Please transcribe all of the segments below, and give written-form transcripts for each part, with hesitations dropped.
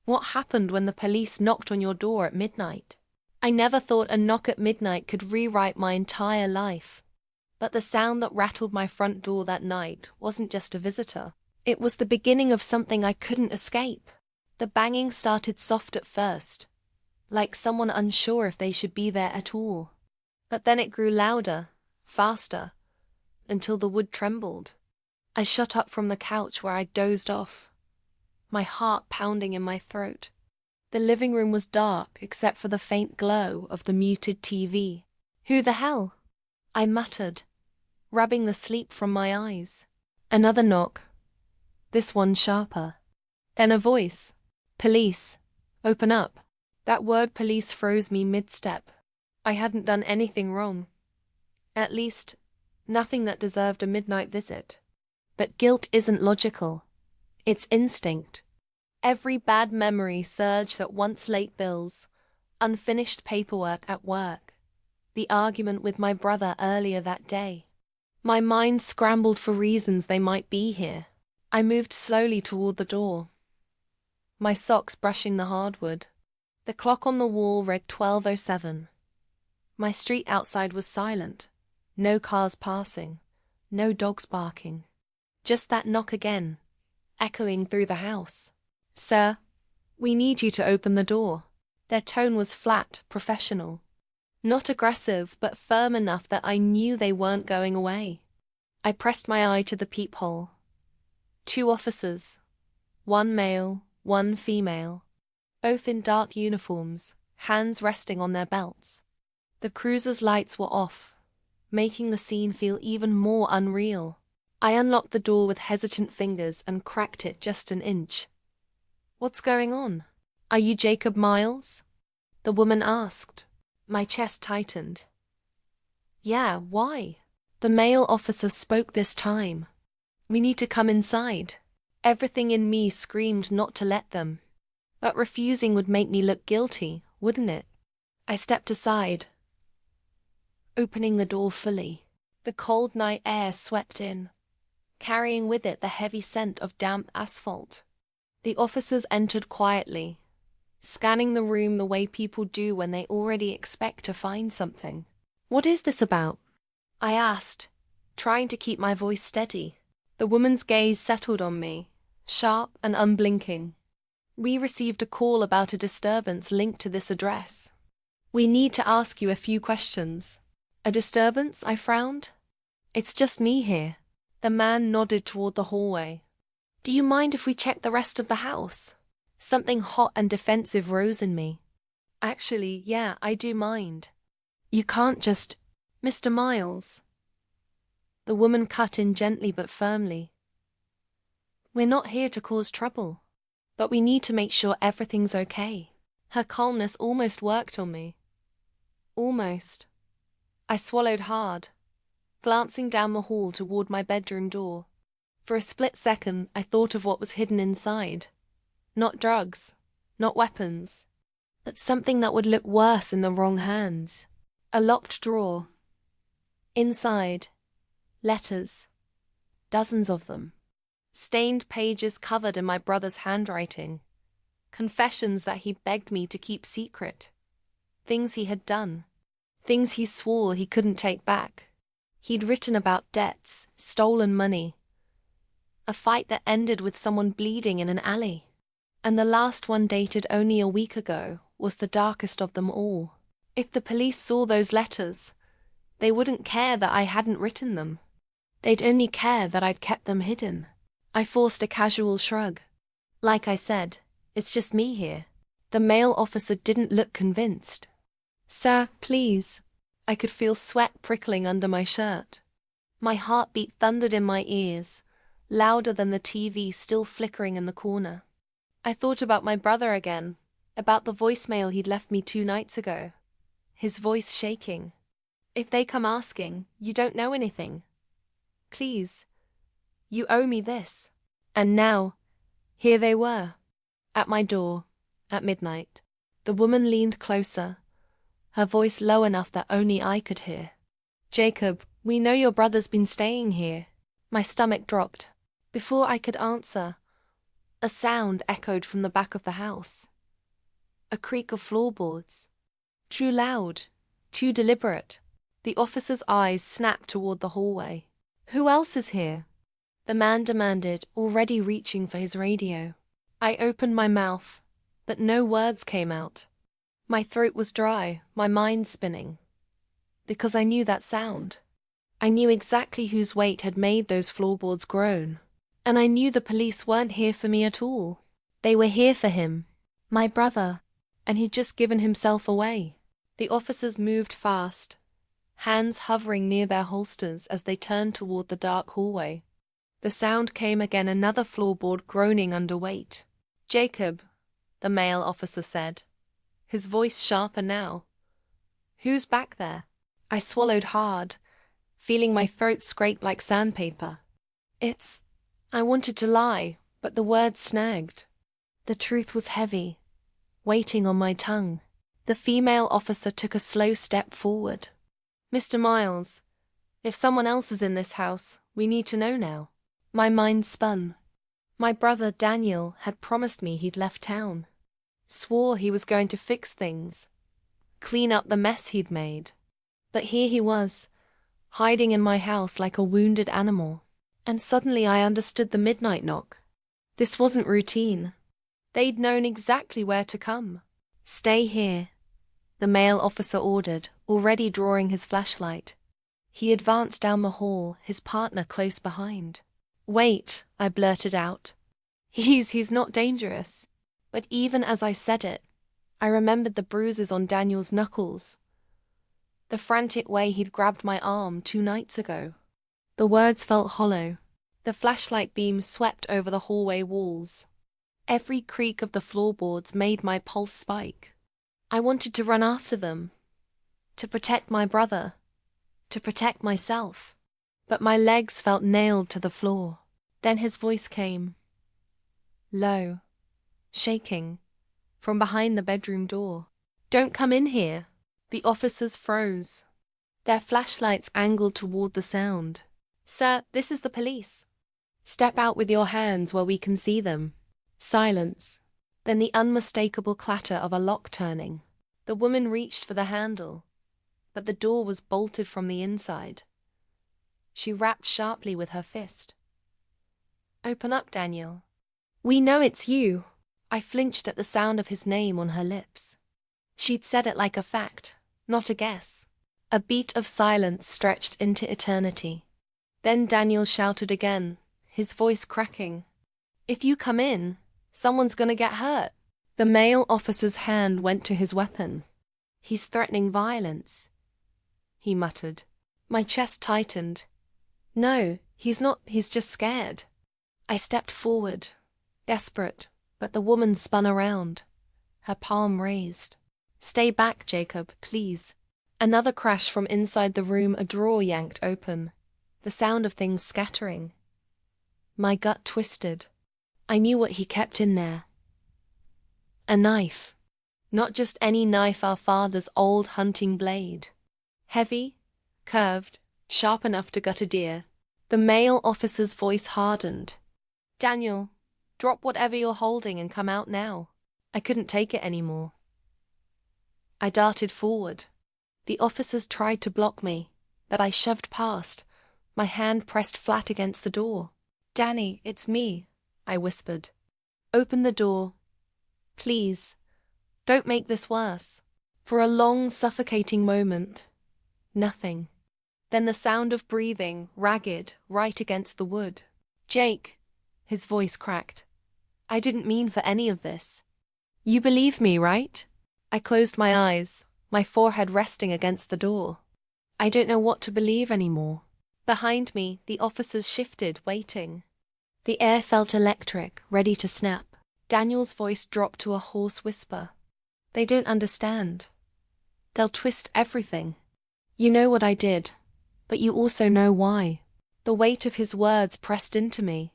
What happened when the police knocked on your door at midnight? I never thought a knock at midnight could rewrite my entire life. But the sound that rattled my front door that night wasn't just a visitor. It was the beginning of something I couldn't escape. The banging started soft at first, like someone unsure if they should be there at all. But then it grew louder, faster, until the wood trembled. I shot up from the couch where I dozed off, my heart pounding in my throat. The living room was dark except for the faint glow of the muted TV. "Who the hell?" I muttered, rubbing the sleep from my eyes. Another knock, this one sharper. Then a voice. "Police. Open up." That word police froze me mid-step. I hadn't done anything wrong. At least, nothing that deserved a midnight visit. But guilt isn't logical. It's instinct. Every bad memory surged at once: late bills, unfinished paperwork at work, the argument with my brother earlier that day. My mind scrambled for reasons they might be here. I moved slowly toward the door, my socks brushing the hardwood. The clock on the wall read 12:07. My street outside was silent. No cars passing, no dogs barking. Just that knock again, echoing through the house. "Sir, we need you to open the door." Their tone was flat, professional. Not aggressive, but firm enough that I knew they weren't going away. I pressed my eye to the peephole. 2 officers, 1 male, 1 female, both in dark uniforms, hands resting on their belts. The cruiser's lights were off, making the scene feel even more unreal. I unlocked the door with hesitant fingers and cracked it just an inch. "What's going on? Are you Jacob Miles?" the woman asked. My chest tightened. "Yeah, why?" The male officer spoke this time. "We need to come inside." Everything in me screamed not to let them. But refusing would make me look guilty, wouldn't it? I stepped aside, opening the door fully. The cold night air swept in, carrying with it the heavy scent of damp asphalt. The officers entered quietly, scanning the room the way people do when they already expect to find something. "What is this about?" I asked, trying to keep my voice steady. The woman's gaze settled on me, sharp and unblinking. "We received a call about a disturbance linked to this address. We need to ask you a few questions." "A disturbance?" I frowned. "It's just me here." The man nodded toward the hallway. "Do you mind if we check the rest of the house?" Something hot and defensive rose in me. "Actually, yeah, I do mind." "You can't just—" "Mr. Miles." The woman cut in gently but firmly. "We're not here to cause trouble, but we need to make sure everything's okay." Her calmness almost worked on me. Almost. I swallowed hard, glancing down the hall toward my bedroom door. For a split second, I thought of what was hidden inside. Not drugs, not weapons, but something that would look worse in the wrong hands. A locked drawer. Inside, letters. Dozens of them. Stained pages covered in my brother's handwriting. Confessions that he begged me to keep secret. Things he had done. Things he swore he couldn't take back. He'd written about debts, stolen money. A fight that ended with someone bleeding in an alley. And the last one, dated only a week ago, was the darkest of them all. If the police saw those letters, they wouldn't care that I hadn't written them. They'd only care that I'd kept them hidden. I forced a casual shrug. "Like I said, it's just me here." The male officer didn't look convinced. "Sir, please." I could feel sweat prickling under my shirt. My heartbeat thundered in my ears, louder than the TV still flickering in the corner. I thought about my brother again, about the voicemail he'd left me 2 nights ago. His voice shaking. "If they come asking, you don't know anything. Please, you owe me this." And now, here they were, at my door, at midnight. The woman leaned closer, her voice low enough that only I could hear. "Jacob, we know your brother's been staying here." My stomach dropped. Before I could answer, A sound echoed from the back of the house. A creak of floorboards. Too loud, too deliberate. The officer's eyes snapped toward the hallway. "Who else is here?" the man demanded, already reaching for his radio. I opened my mouth, but no words came out. My throat was dry, my mind spinning. Because I knew that sound. I knew exactly whose weight had made those floorboards groan. And I knew the police weren't here for me at all. They were here for him, my brother, and he'd just given himself away. The officers moved fast, hands hovering near their holsters as they turned toward the dark hallway. The sound came again, another floorboard groaning under weight. "Jacob," the male officer said, his voice sharper now. "Who's back there?" I swallowed hard, feeling my throat scrape like sandpaper. I wanted to lie, but the words snagged. The truth was heavy, waiting on my tongue. The female officer took a slow step forward. "Mr. Miles, if someone else is in this house, we need to know now." My mind spun. My brother Daniel had promised me he'd left town. Swore he was going to fix things, clean up the mess he'd made. But here he was, hiding in my house like a wounded animal. And suddenly I understood the midnight knock. This wasn't routine. They'd known exactly where to come. "Stay here," the male officer ordered, already drawing his flashlight. He advanced down the hall, his partner close behind. "Wait," I blurted out. He's not dangerous." But even as I said it, I remembered the bruises on Daniel's knuckles, the frantic way he'd grabbed my arm 2 nights ago. The words felt hollow. The flashlight beam swept over the hallway walls. Every creak of the floorboards made my pulse spike. I wanted to run after them, to protect my brother, to protect myself. But my legs felt nailed to the floor. Then his voice came, low, shaking, from behind the bedroom door. "Don't come in here." The officers froze, their flashlights angled toward the sound. "Sir, this is the police." "Step out with your hands where we can see them." Silence. Then the unmistakable clatter of a lock turning. The woman reached for the handle, but the door was bolted from the inside. She rapped sharply with her fist. "Open up, Daniel." "We know it's you." I flinched at the sound of his name on her lips. She'd said it like a fact, not a guess. A beat of silence stretched into eternity. Then Daniel shouted again, his voice cracking. "If you come in, someone's gonna get hurt." The male officer's hand went to his weapon. "He's threatening violence," he muttered. My chest tightened. "No, he's not, he's just scared." I stepped forward, desperate, but the woman spun around, her palm raised. "Stay back, Jacob, please." Another crash from inside the room, a drawer yanked open, the sound of things scattering. My gut twisted. I knew what he kept in there. A knife. Not just any knife, our father's old hunting blade. Heavy, curved, sharp enough to gut a deer. The male officer's voice hardened. "Daniel, drop whatever you're holding and come out now." I couldn't take it anymore. I darted forward. The officers tried to block me, but I shoved past, my hand pressed flat against the door. "Danny, it's me," I whispered. "Open the door. Please. Don't make this worse." For a long, suffocating moment, nothing. Then the sound of breathing, ragged, right against the wood. "Jake," his voice cracked. "I didn't mean for any of this. You believe me, right?" I closed my eyes, my forehead resting against the door. I don't know what to believe anymore. Behind me, the officers shifted, waiting. The air felt electric, ready to snap. Daniel's voice dropped to a hoarse whisper. "They don't understand. They'll twist everything. You know what I did, but you also know why." The weight of his words pressed into me,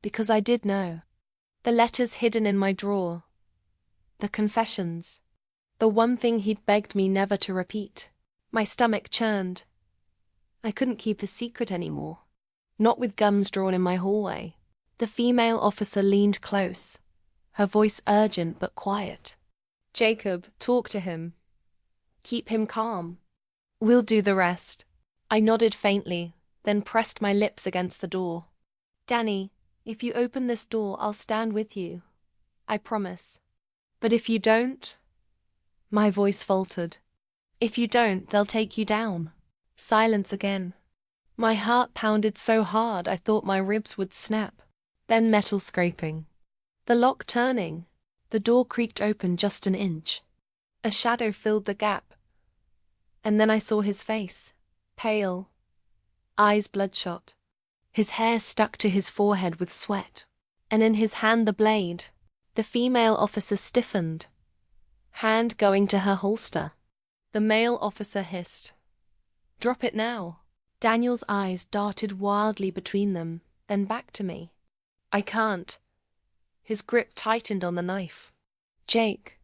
because I did know. The letters hidden in my drawer. The confessions. The one thing he'd begged me never to repeat. My stomach churned. I couldn't keep a secret anymore. Not with guns drawn in my hallway. The female officer leaned close, her voice urgent but quiet. "Jacob, talk to him. Keep him calm. We'll do the rest." I nodded faintly, then pressed my lips against the door. "Danny, if you open this door, I'll stand with you. I promise. But if you don't?" My voice faltered. "If you don't, they'll take you down." Silence again. My heart pounded so hard I thought my ribs would snap. Then metal scraping. The lock turning. The door creaked open just an inch. A shadow filled the gap. And then I saw his face. Pale. Eyes bloodshot. His hair stuck to his forehead with sweat. And in his hand the blade. The female officer stiffened. Hand going to her holster. The male officer hissed, "Drop it now." Daniel's eyes darted wildly between them, then back to me. "I can't." His grip tightened on the knife. "Jake,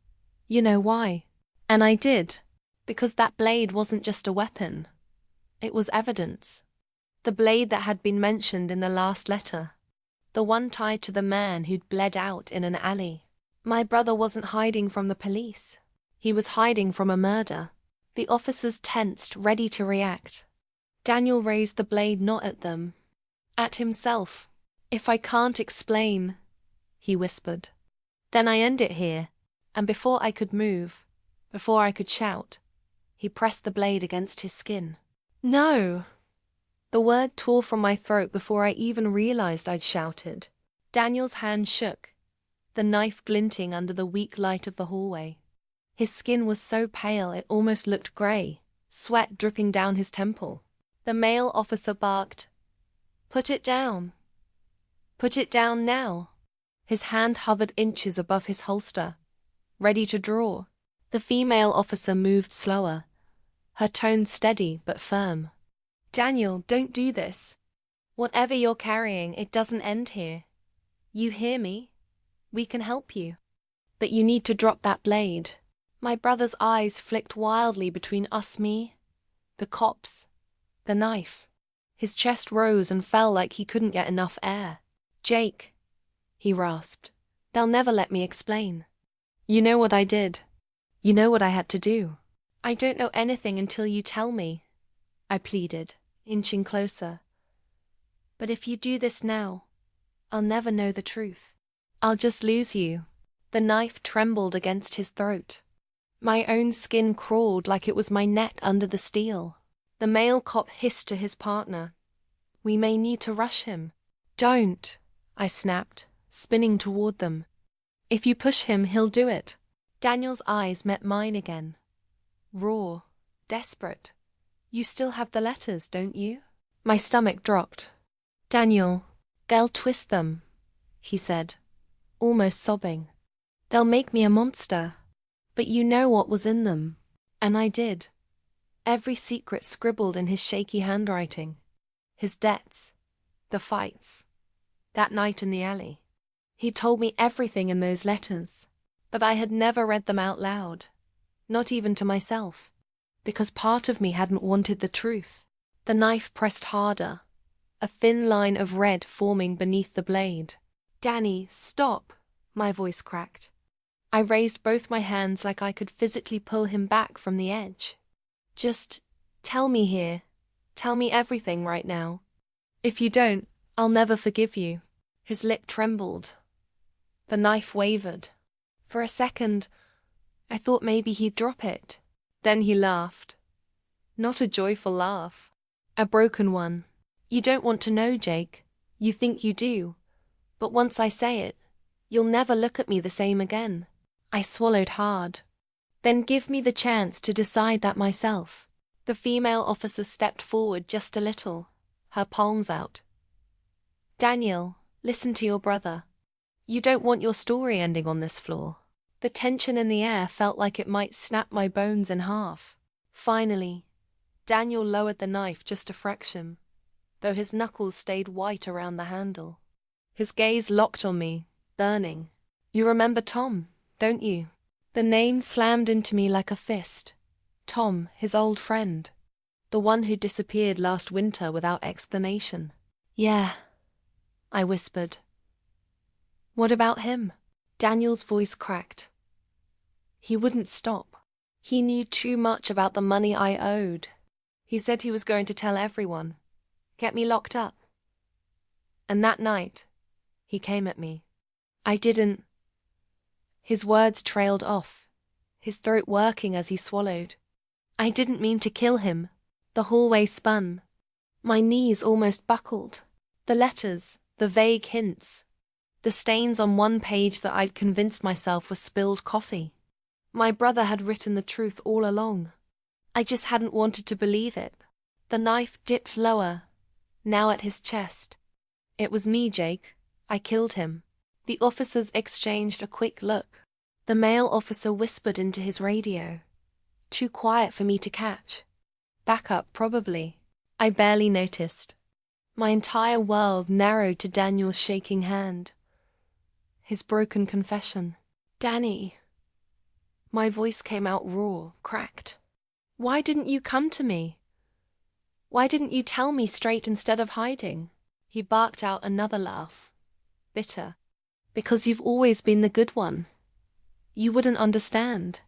you know why?" And I did, because that blade wasn't just a weapon. It was evidence. The blade that had been mentioned in the last letter. The one tied to the man who'd bled out in an alley. My brother wasn't hiding from the police. He was hiding from a murder. The officers tensed, ready to react. Daniel raised the blade not at them, at himself. "If I can't explain," he whispered, "then I end it here." And before I could move, before I could shout, he pressed the blade against his skin. "No!" The word tore from my throat before I even realized I'd shouted. Daniel's hand shook, the knife glinting under the weak light of the hallway. His skin was so pale it almost looked grey, sweat dripping down his temple. The male officer barked, "Put it down. Put it down now." His hand hovered inches above his holster, ready to draw. The female officer moved slower, her tone steady but firm. "Daniel, don't do this. Whatever you're carrying, it doesn't end here. You hear me? We can help you. But you need to drop that blade." My brother's eyes flicked wildly between me, the cops, the knife. His chest rose and fell like he couldn't get enough air. "Jake," he rasped, "they'll never let me explain. You know what I did. You know what I had to do." "I don't know anything until you tell me," I pleaded, inching closer. "But if you do this now, I'll never know the truth. I'll just lose you." The knife trembled against his throat. My own skin crawled like it was my neck under the steel. The male cop hissed to his partner, "We may need to rush him." "Don't," I snapped, spinning toward them. "If you push him, he'll do it." Daniel's eyes met mine again. Raw, desperate. "You still have the letters, don't you?" My stomach dropped. "Daniel, they'll twist them," he said, almost sobbing. "They'll make me a monster. But you know what was in them." And I did. Every secret scribbled in his shaky handwriting. His debts, the fights, that night in the alley. He told me everything in those letters, but I had never read them out loud, not even to myself, because part of me hadn't wanted the truth. The knife pressed harder, a thin line of red forming beneath the blade. "Danny, stop," my voice cracked. I raised both my hands like I could physically pull him back from the edge. "Just tell me here. Tell me everything right now. If you don't, I'll never forgive you." His lip trembled. The knife wavered. For a second, I thought maybe he'd drop it. Then he laughed. Not a joyful laugh. A broken one. "You don't want to know, Jake. You think you do. But once I say it, you'll never look at me the same again." I swallowed hard. "Then give me the chance to decide that myself." The female officer stepped forward just a little, her palms out. "Daniel, listen to your brother. You don't want your story ending on this floor." The tension in the air felt like it might snap my bones in half. Finally, Daniel lowered the knife just a fraction, though his knuckles stayed white around the handle. His gaze locked on me, burning. "You remember Tom, don't you?" The name slammed into me like a fist. Tom, his old friend. The one who disappeared last winter without explanation. "Yeah," I whispered, What about him? Daniel's voice cracked. He wouldn't stop. He knew too much about the money I owed. He said he was going to tell everyone, get me locked up. And that night, he came at me. I didn't. His words trailed off, his throat working as he swallowed. I didn't mean to kill him. The hallway spun. My knees almost buckled. The letters, the vague hints, the stains on one page that I'd convinced myself was spilled coffee. My brother had written the truth all along. I just hadn't wanted to believe it. The knife dipped lower, now at his chest. It was me, Jake. I killed him. The officers exchanged a quick look. The male officer whispered into his radio. Too quiet for me to catch. Backup, probably. I barely noticed. My entire world narrowed to Daniel's shaking hand. His broken confession. Danny. My voice came out raw, cracked. Why didn't you come to me? Why didn't you tell me straight instead of hiding? He barked out another laugh. Bitter. Because you've always been the good one. You wouldn't understand.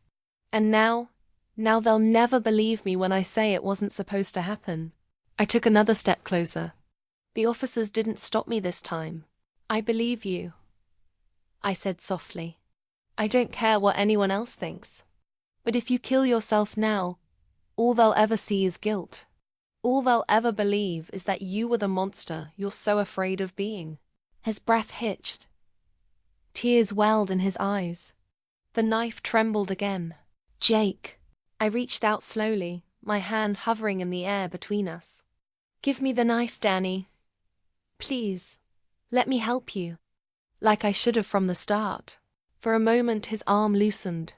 And now they'll never believe me when I say it wasn't supposed to happen. I took another step closer. The officers didn't stop me this time. I believe you, I said softly. I don't care what anyone else thinks. But if you kill yourself now, all they'll ever see is guilt. All they'll ever believe is that you were the monster you're so afraid of being. His breath hitched. Tears welled in his eyes. The knife trembled again. Jake. I reached out slowly, my hand hovering in the air between us. Give me the knife, Danny. Please, let me help you. Like I should have from the start. For a moment his arm loosened,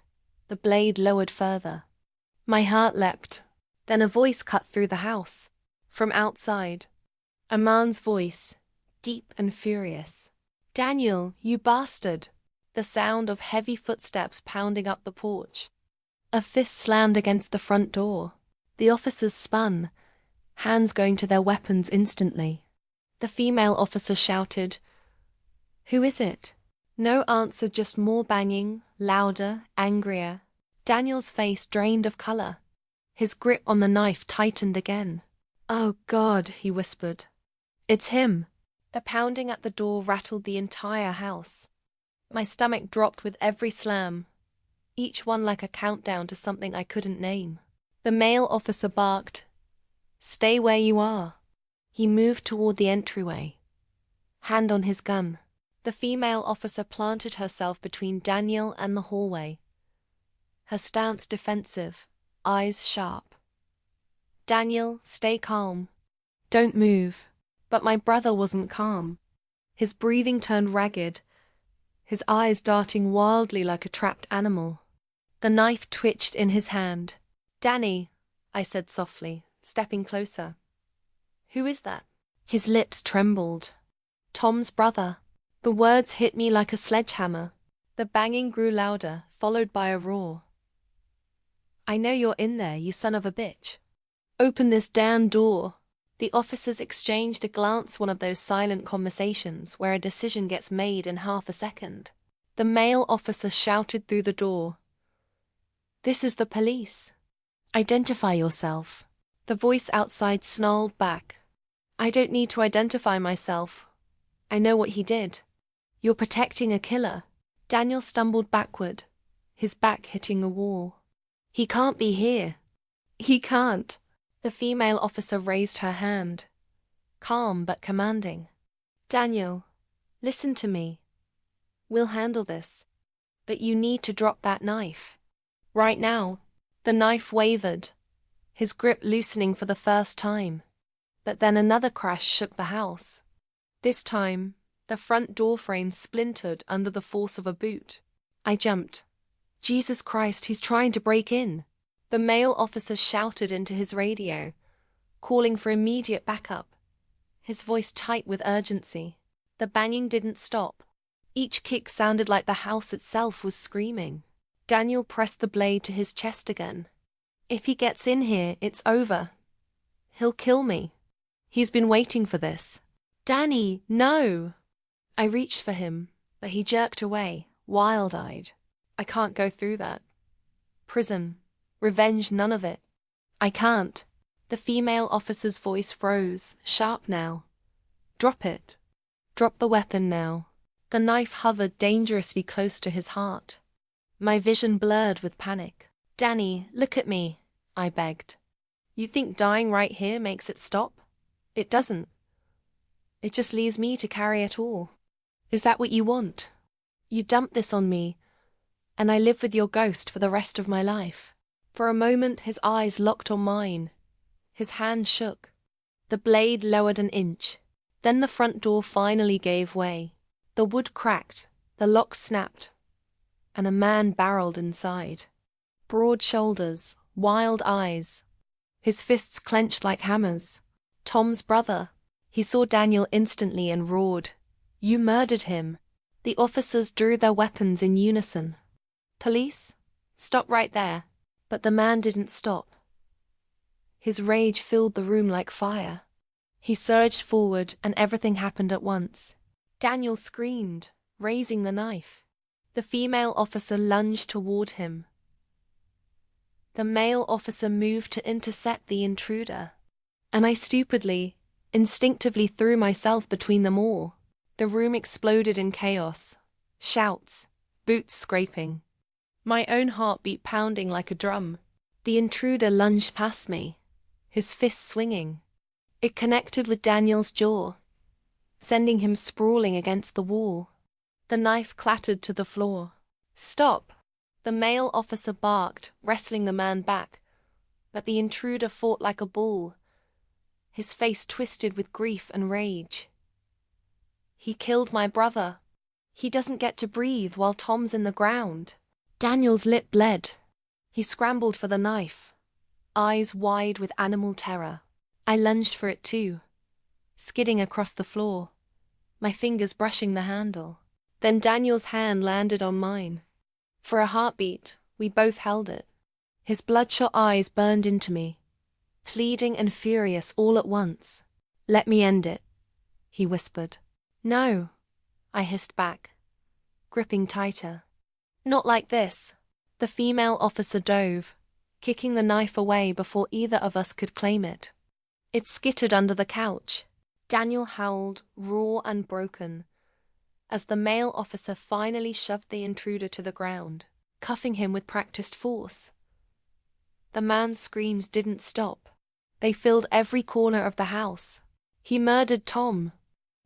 the blade lowered further. My heart leapt. Then a voice cut through the house. From outside. A man's voice, deep and furious. Daniel, you bastard! The sound of heavy footsteps pounding up the porch. A fist slammed against the front door. The officers spun, hands going to their weapons instantly. The female officer shouted, Who is it? No answer, just more banging, louder, angrier. Daniel's face drained of color. His grip on the knife tightened again. Oh God, he whispered. It's him. The pounding at the door rattled the entire house. My stomach dropped with every slam, each one like a countdown to something I couldn't name. The male officer barked, Stay where you are. He moved toward the entryway, hand on his gun. The female officer planted herself between Daniel and the hallway, her stance defensive, eyes sharp. Daniel, stay calm. Don't move. But my brother wasn't calm. His breathing turned ragged, his eyes darting wildly like a trapped animal. The knife twitched in his hand. Danny, I said softly, stepping closer. Who is that? His lips trembled. Tom's brother. The words hit me like a sledgehammer. The banging grew louder, followed by a roar. I know you're in there, you son of a bitch. Open this damn door. The officers exchanged a glance, one of those silent conversations where a decision gets made in half a second. The male officer shouted through the door. This is the police. Identify yourself. The voice outside snarled back. I don't need to identify myself. I know what he did. You're protecting a killer. Daniel stumbled backward, his back hitting the wall. He can't be here. He can't. The female officer raised her hand, calm but commanding. Daniel, listen to me. We'll handle this. But you need to drop that knife. Right now. The knife wavered, his grip loosening for the first time. But then another crash shook the house. This time, the front door frame splintered under the force of a boot. I jumped. Jesus Christ, he's trying to break in. The male officer shouted into his radio, calling for immediate backup, his voice tight with urgency. The banging didn't stop. Each kick sounded like the house itself was screaming. Daniel pressed the blade to his chest again. If he gets in here, it's over. He'll kill me. He's been waiting for this. Danny, no! I reached for him, But he jerked away, wild-eyed. I can't go through that. Prison. Revenge, none of it. I can't. The female officer's voice froze, sharp now. Drop it. Drop the weapon now. The knife hovered dangerously close to his heart. My vision blurred with panic. Danny, look at me, I begged. You think dying right here makes it stop? It doesn't. It just leaves me to carry it all. Is that what you want? You dumped this on me, and I live with your ghost for the rest of my life. For a moment his eyes locked on mine. His hand shook. The blade lowered an inch. Then the front door finally gave way. The wood cracked, the lock snapped, and a man barreled inside. Broad shoulders, wild eyes. His fists clenched like hammers. Tom's brother. He saw Daniel instantly and roared. You murdered him. The officers drew their weapons in unison. Police? Stop right there. But the man didn't stop. His rage filled the room like fire. He surged forward and everything happened at once. Daniel screamed, raising the knife. The female officer lunged toward him. The male officer moved to intercept the intruder. And I stupidly, instinctively threw myself between them all. The room exploded in chaos. Shouts, boots scraping. My own heartbeat pounding like a drum. The intruder lunged past me, his fist swinging. It connected with Daniel's jaw, sending him sprawling against the wall. The knife clattered to the floor. Stop! The male officer barked, wrestling the man back. But the intruder fought like a bull, his face twisted with grief and rage. He killed my brother. He doesn't get to breathe while Tom's in the ground. Daniel's lip bled. He scrambled for the knife, eyes wide with animal terror. I lunged for it too, skidding across the floor, my fingers brushing the handle. Then Daniel's hand landed on mine. For a heartbeat, we both held it. His bloodshot eyes burned into me, pleading and furious all at once. Let me end it, he whispered. No, I hissed back, gripping tighter. Not like this. The female officer dove, kicking the knife away before either of us could claim it. It skittered under the couch. Daniel howled, raw and broken, as the male officer finally shoved the intruder to the ground, cuffing him with practiced force. The man's screams didn't stop. They filled every corner of the house. He murdered Tom.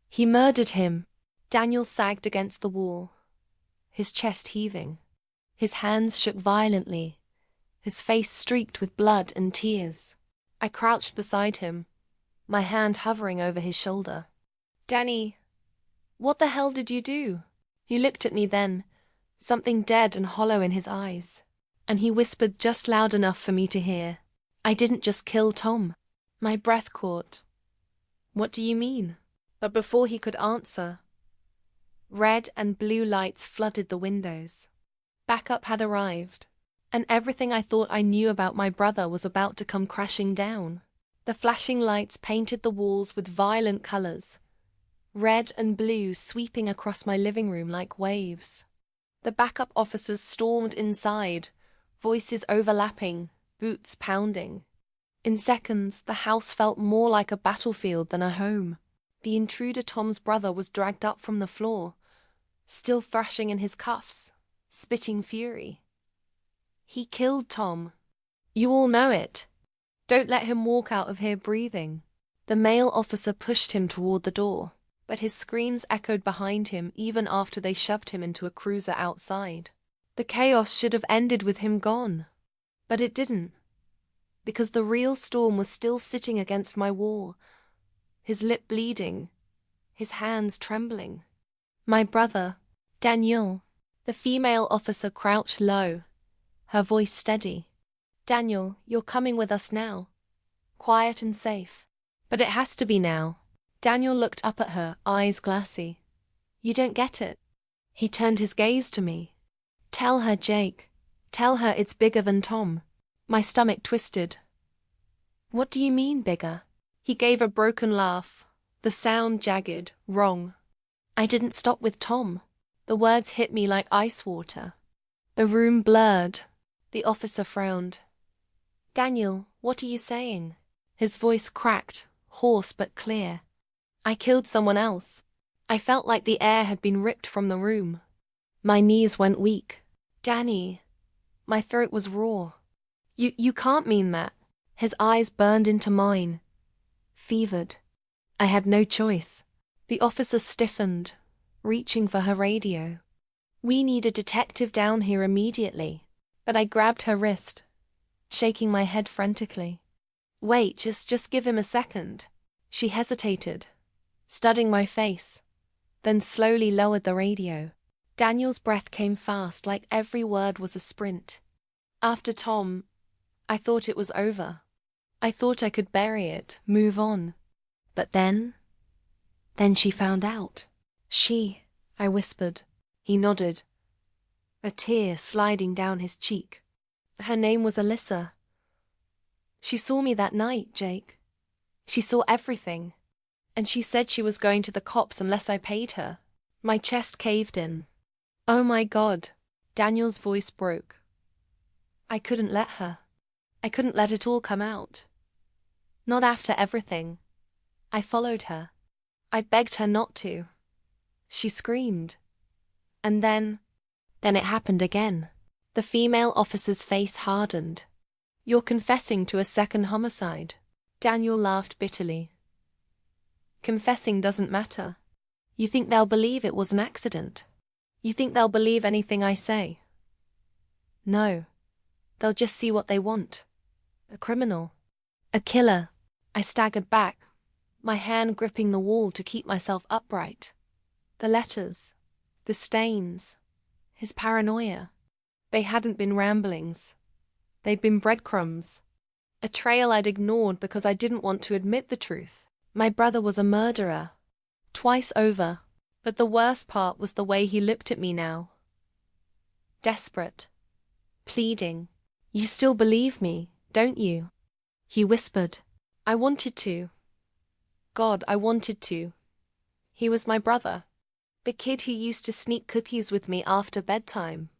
He murdered him. Daniel sagged against the wall, his chest heaving. His hands shook violently, his face streaked with blood and tears. I crouched beside him, my hand hovering over his shoulder. Danny, what the hell did you do? He looked at me then, something dead and hollow in his eyes. And he whispered just loud enough for me to hear. I didn't just kill Tom. My breath caught. What do you mean? But before he could answer, red and blue lights flooded the windows. Backup had arrived, and everything I thought I knew about my brother was about to come crashing down. The flashing lights painted the walls with violent colors, red and blue sweeping across my living room like waves. The backup officers stormed inside, voices overlapping, boots pounding. In seconds, the house felt more like a battlefield than a home. The intruder Tom's brother was dragged up from the floor, still thrashing in his cuffs, spitting fury. He killed Tom. You all know it. Don't let him walk out of here breathing. The male officer pushed him toward the door, but his screams echoed behind him even after they shoved him into a cruiser outside. The chaos should have ended with him gone. But it didn't, because the real storm was still sitting against my wall, his lip bleeding, his hands trembling. My brother, Daniel. The female officer crouched low, her voice steady. Daniel, you're coming with us now. Quiet and safe. But it has to be now. Daniel looked up at her, eyes glassy. You don't get it. He turned his gaze to me. Tell her, Jake. Tell her it's bigger than Tom. My stomach twisted. What do you mean, bigger? He gave a broken laugh, the sound jagged, wrong. I didn't stop with Tom. The words hit me like ice water. The room blurred. The officer frowned. "Daniel, what are you saying?" His voice cracked, hoarse but clear. "I killed someone else." I felt like the air had been ripped from the room. My knees went weak. "Danny." My throat was raw. You can't mean that." His eyes burned into mine. Fevered. I had no choice. The officer stiffened, reaching for her radio. "We need a detective down here immediately." But I grabbed her wrist, shaking my head frantically. "Wait, just give him a second." She hesitated, studying my face, then slowly lowered the radio. Daniel's breath came fast, like every word was a sprint. After Tom, I thought it was over. I thought I could bury it, move on. But then she found out. I whispered. He nodded, a tear sliding down his cheek. Her name was Alyssa. She saw me that night, Jake. She saw everything. And she said she was going to the cops unless I paid her. My chest caved in. "Oh my God." Daniel's voice broke. I couldn't let her. I couldn't let it all come out. Not after everything. I followed her. I begged her not to. She screamed. And then it happened again. The female officer's face hardened. "You're confessing to a second homicide." Daniel laughed bitterly. "Confessing doesn't matter. You think they'll believe it was an accident? You think they'll believe anything I say? No. They'll just see what they want. A criminal. A killer." I staggered back, my hand gripping the wall to keep myself upright. The letters, the stains, his paranoia. They hadn't been ramblings. They'd been breadcrumbs. A trail I'd ignored because I didn't want to admit the truth. My brother was a murderer. Twice over. But the worst part was the way he looked at me now. Desperate. Pleading. "You still believe me, don't you?" He whispered. I wanted to. God, I wanted to. He was my brother. The kid who used to sneak cookies with me after bedtime.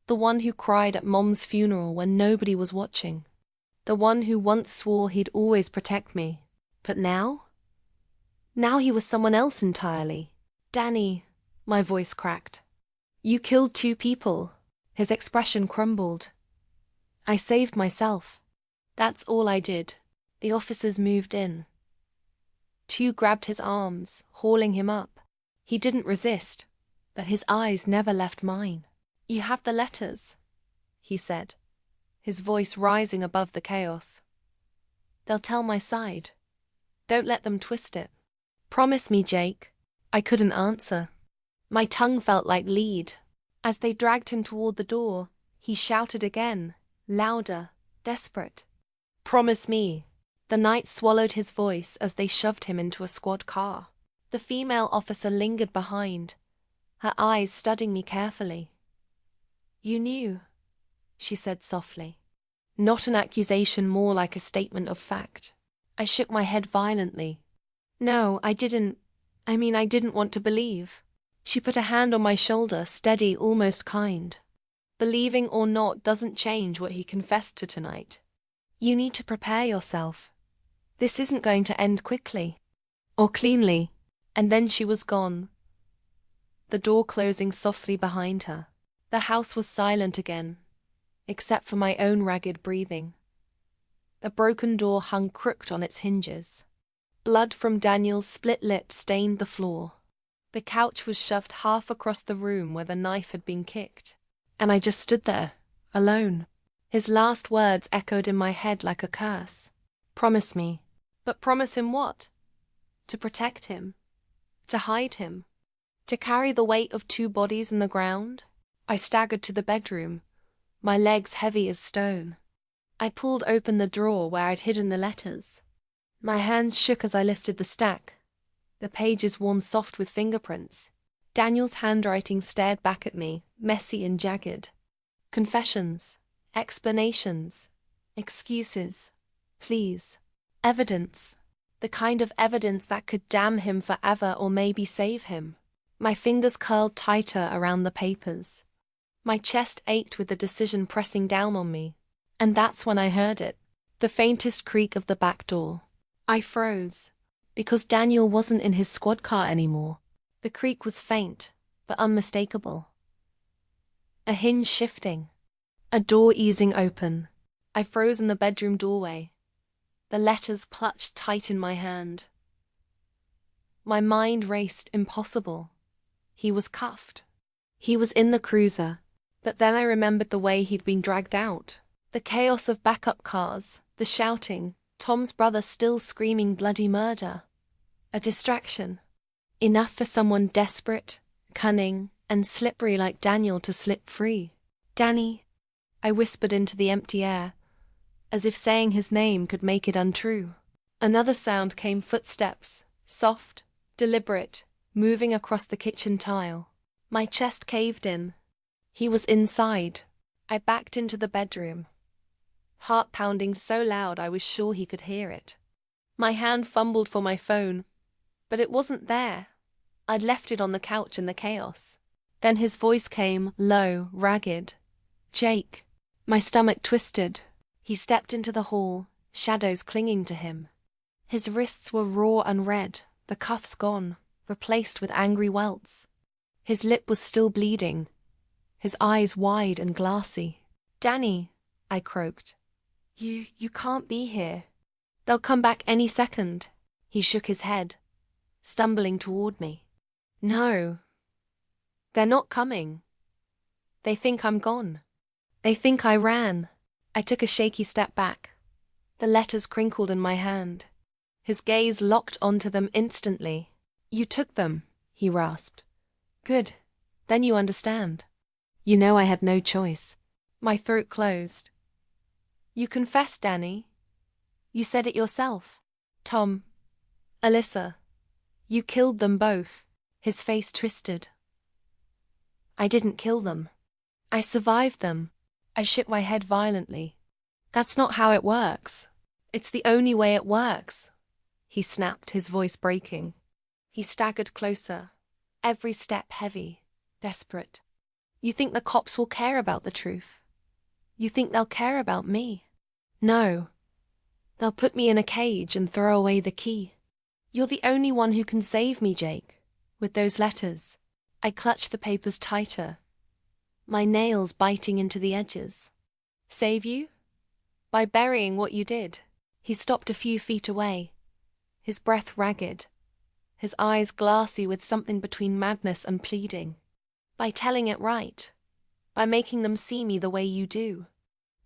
The one who cried at Mom's funeral when nobody was watching. The one who once swore he'd always protect me. But now? Now he was someone else entirely. "Danny," my voice cracked. "You killed 2 people. His expression crumbled. "I saved myself. That's all I did." The officers moved in. 2 grabbed his arms, hauling him up. He didn't resist, but his eyes never left mine. "You have the letters," he said, his voice rising above the chaos. "They'll tell my side. Don't let them twist it. Promise me, Jake." I couldn't answer. My tongue felt like lead. As they dragged him toward the door, he shouted again, louder, desperate. "Promise me." The night swallowed his voice as they shoved him into a squad car. The female officer lingered behind, her eyes studying me carefully. "You knew," she said softly. Not an accusation, more like a statement of fact. I shook my head violently. "No, I didn't want to believe." She put a hand on my shoulder, steady, almost kind. "Believing or not doesn't change what he confessed to tonight. You need to prepare yourself. This isn't going to end quickly. Or cleanly." And then she was gone. The door closing softly behind her. The house was silent again, except for my own ragged breathing. The broken door hung crooked on its hinges. Blood from Daniel's split lip stained the floor. The couch was shoved half across the room where the knife had been kicked. And I just stood there, alone. His last words echoed in my head like a curse. "Promise me." But promise him what? To protect him? To hide him? To carry the weight of 2 bodies in the ground? I staggered to the bedroom, my legs heavy as stone. I pulled open the drawer where I'd hidden the letters. My hands shook as I lifted the stack, the pages worn soft with fingerprints. Daniel's handwriting stared back at me, messy and jagged. Confessions, explanations, excuses, pleas. Evidence. The kind of evidence that could damn him forever or maybe save him. My fingers curled tighter around the papers. My chest ached with the decision pressing down on me. And that's when I heard it. The faintest creak of the back door. I froze. Because Daniel wasn't in his squad car anymore. The creak was faint, but unmistakable. A hinge shifting. A door easing open. I froze in the bedroom doorway. The letters clutched tight in my hand. My mind raced. Impossible. He was cuffed. He was in the cruiser. But then I remembered the way he'd been dragged out. The chaos of backup cars, the shouting, Tom's brother still screaming bloody murder. A distraction. Enough for someone desperate, cunning, and slippery like Daniel to slip free. Danny, I whispered into the empty air, as if saying his name could make it untrue. Another sound came, footsteps, soft, deliberate, moving across the kitchen tile. My chest caved in. He was inside. I backed into the bedroom. Heart pounding so loud I was sure he could hear it. My hand fumbled for my phone, but it wasn't there. I'd left it on the couch in the chaos. Then his voice came, low, ragged. Jake. My stomach twisted. He stepped into the hall, shadows clinging to him. His wrists were raw and red, the cuffs gone, replaced with angry welts. His lip was still bleeding, his eyes wide and glassy. Danny, I croaked. You can't be here. They'll come back any second. He shook his head, stumbling toward me. No. They're not coming. They think I'm gone. They think I ran. I took a shaky step back. The letters crinkled in my hand. His gaze locked onto them instantly. You took them, he rasped. Good. Then you understand. You know I had no choice. My throat closed. You confessed, Danny. You said it yourself. Tom. Alyssa. You killed them both. His face twisted. I didn't kill them. I survived them. I shook my head violently. That's not how it works. It's the only way it works. He snapped, his voice breaking. He staggered closer, every step heavy, desperate. You think the cops will care about the truth? You think they'll care about me? No. They'll put me in a cage and throw away the key. You're the only one who can save me, Jake. With those letters. I clutched the papers tighter, my nails biting into the edges. Save you? By burying what you did. He stopped a few feet away, his breath ragged, his eyes glassy with something between madness and pleading. By telling it right. By making them see me the way you do.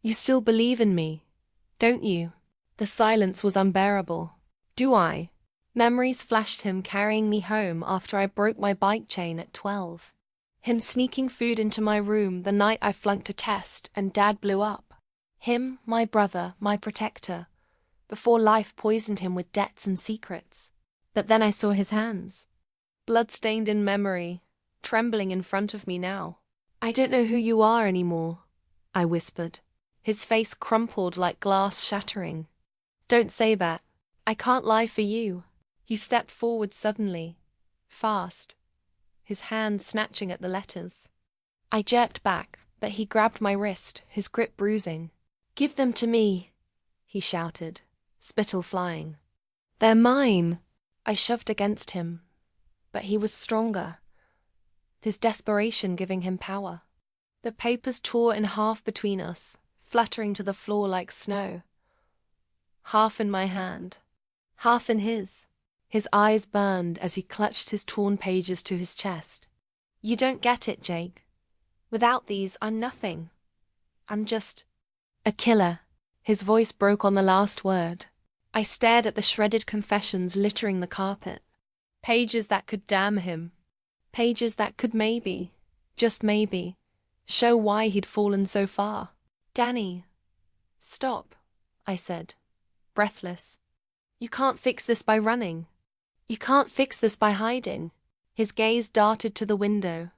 You still believe in me, don't you? The silence was unbearable. Do I? Memories flashed him carrying me home after I broke my bike chain at 12. Him sneaking food into my room the night I flunked a test and Dad blew up. Him, my brother, my protector, before life poisoned him with debts and secrets. But then I saw his hands, blood-stained in memory, trembling in front of me now. I don't know who you are anymore, I whispered. His face crumpled like glass shattering. Don't say that. I can't lie for you. He stepped forward suddenly, fast, his hand snatching at the letters. I jerked back, but he grabbed my wrist, his grip bruising. Give them to me, he shouted, spittle flying. They're mine. I shoved against him, but he was stronger, his desperation giving him power. The papers tore in half between us, fluttering to the floor like snow. Half in my hand, half in his. His eyes burned as he clutched his torn pages to his chest. You don't get it, Jake. Without these, I'm nothing. I'm just a killer. His voice broke on the last word. I stared at the shredded confessions littering the carpet. Pages that could damn him. Pages that could maybe, just maybe, show why he'd fallen so far. Danny. Stop, I said, breathless. You can't fix this by running. You can't fix this by hiding. His gaze darted to the window,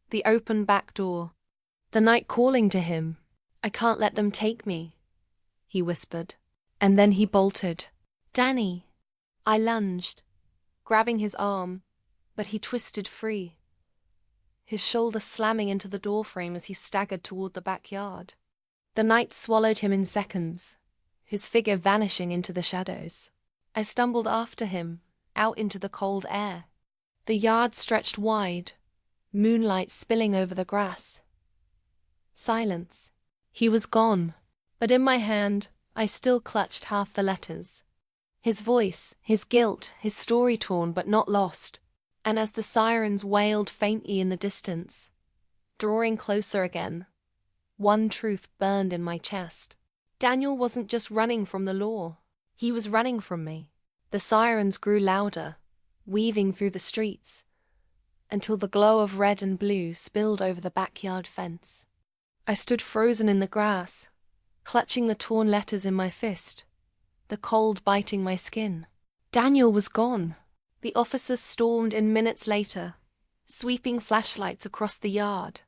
the open back door, the night calling to him. I can't let them take me, he whispered. And then he bolted. Danny. I lunged, grabbing his arm, but he twisted free. his shoulder slamming into the doorframe as he staggered toward the backyard. The night swallowed him in seconds, his figure vanishing into the shadows. I stumbled after him, out into the cold air. The yard stretched wide, moonlight spilling over the grass. Silence. He was gone, but in my hand I still clutched half the letters. His voice, his guilt, his story torn but not lost. And as the sirens wailed faintly in the distance, drawing closer again, one truth burned in my chest. Daniel wasn't just running from the law. He was running from me. The sirens grew louder, weaving through the streets, until the glow of red and blue spilled over the backyard fence. I stood frozen in the grass, clutching the torn letters in my fist, the cold biting my skin. Daniel was gone. The officers stormed in minutes later, sweeping flashlights across the yard.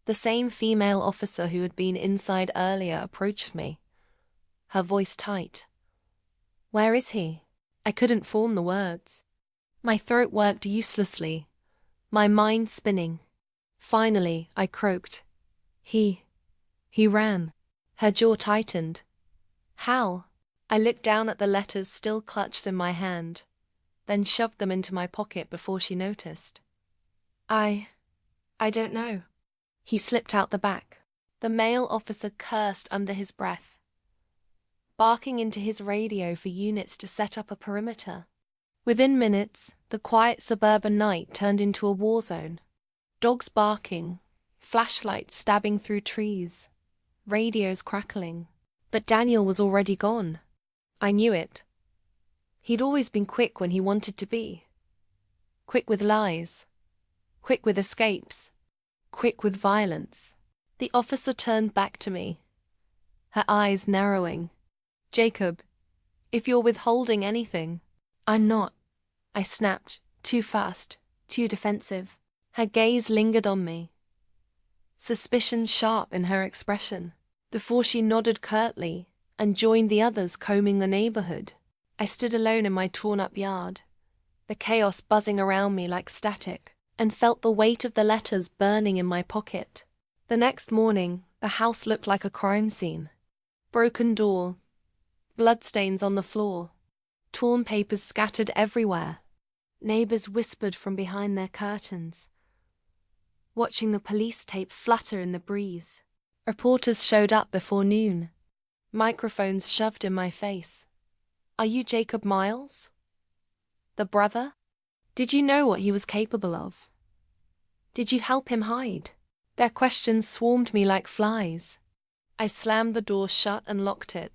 The same female officer who had been inside earlier approached me, her voice tight. "Where is he?" I couldn't form the words. My throat worked uselessly, my mind spinning. Finally, I croaked. He ran." Her jaw tightened. "How?" I looked down at the letters still clutched in my hand, then shoved them into my pocket before she noticed. I don't know." He slipped out the back. The male officer cursed under his breath, barking into his radio for units to set up a perimeter. Within minutes, the quiet suburban night turned into a war zone. Dogs barking, flashlights stabbing through trees, radios crackling. But Daniel was already gone. I knew it. He'd always been quick when he wanted to be. Quick with lies. Quick with escapes. Quick with violence. The officer turned back to me, her eyes narrowing. "Jacob, if you're withholding anything—" "I'm not," I snapped, too fast, too defensive. Her gaze lingered on me, suspicion sharp in her expression, before she nodded curtly and joined the others combing the neighborhood. I stood alone in my torn-up yard, the chaos buzzing around me like static, and felt the weight of the letters burning in my pocket. The next morning, the house looked like a crime scene. Broken door, bloodstains on the floor, torn papers scattered everywhere. Neighbors whispered from behind their curtains, watching the police tape flutter in the breeze. Reporters showed up before noon, microphones shoved in my face. "Are you Jacob Miles? The brother? Did you know what he was capable of? Did you help him hide?" Their questions swarmed me like flies. I slammed the door shut and locked it,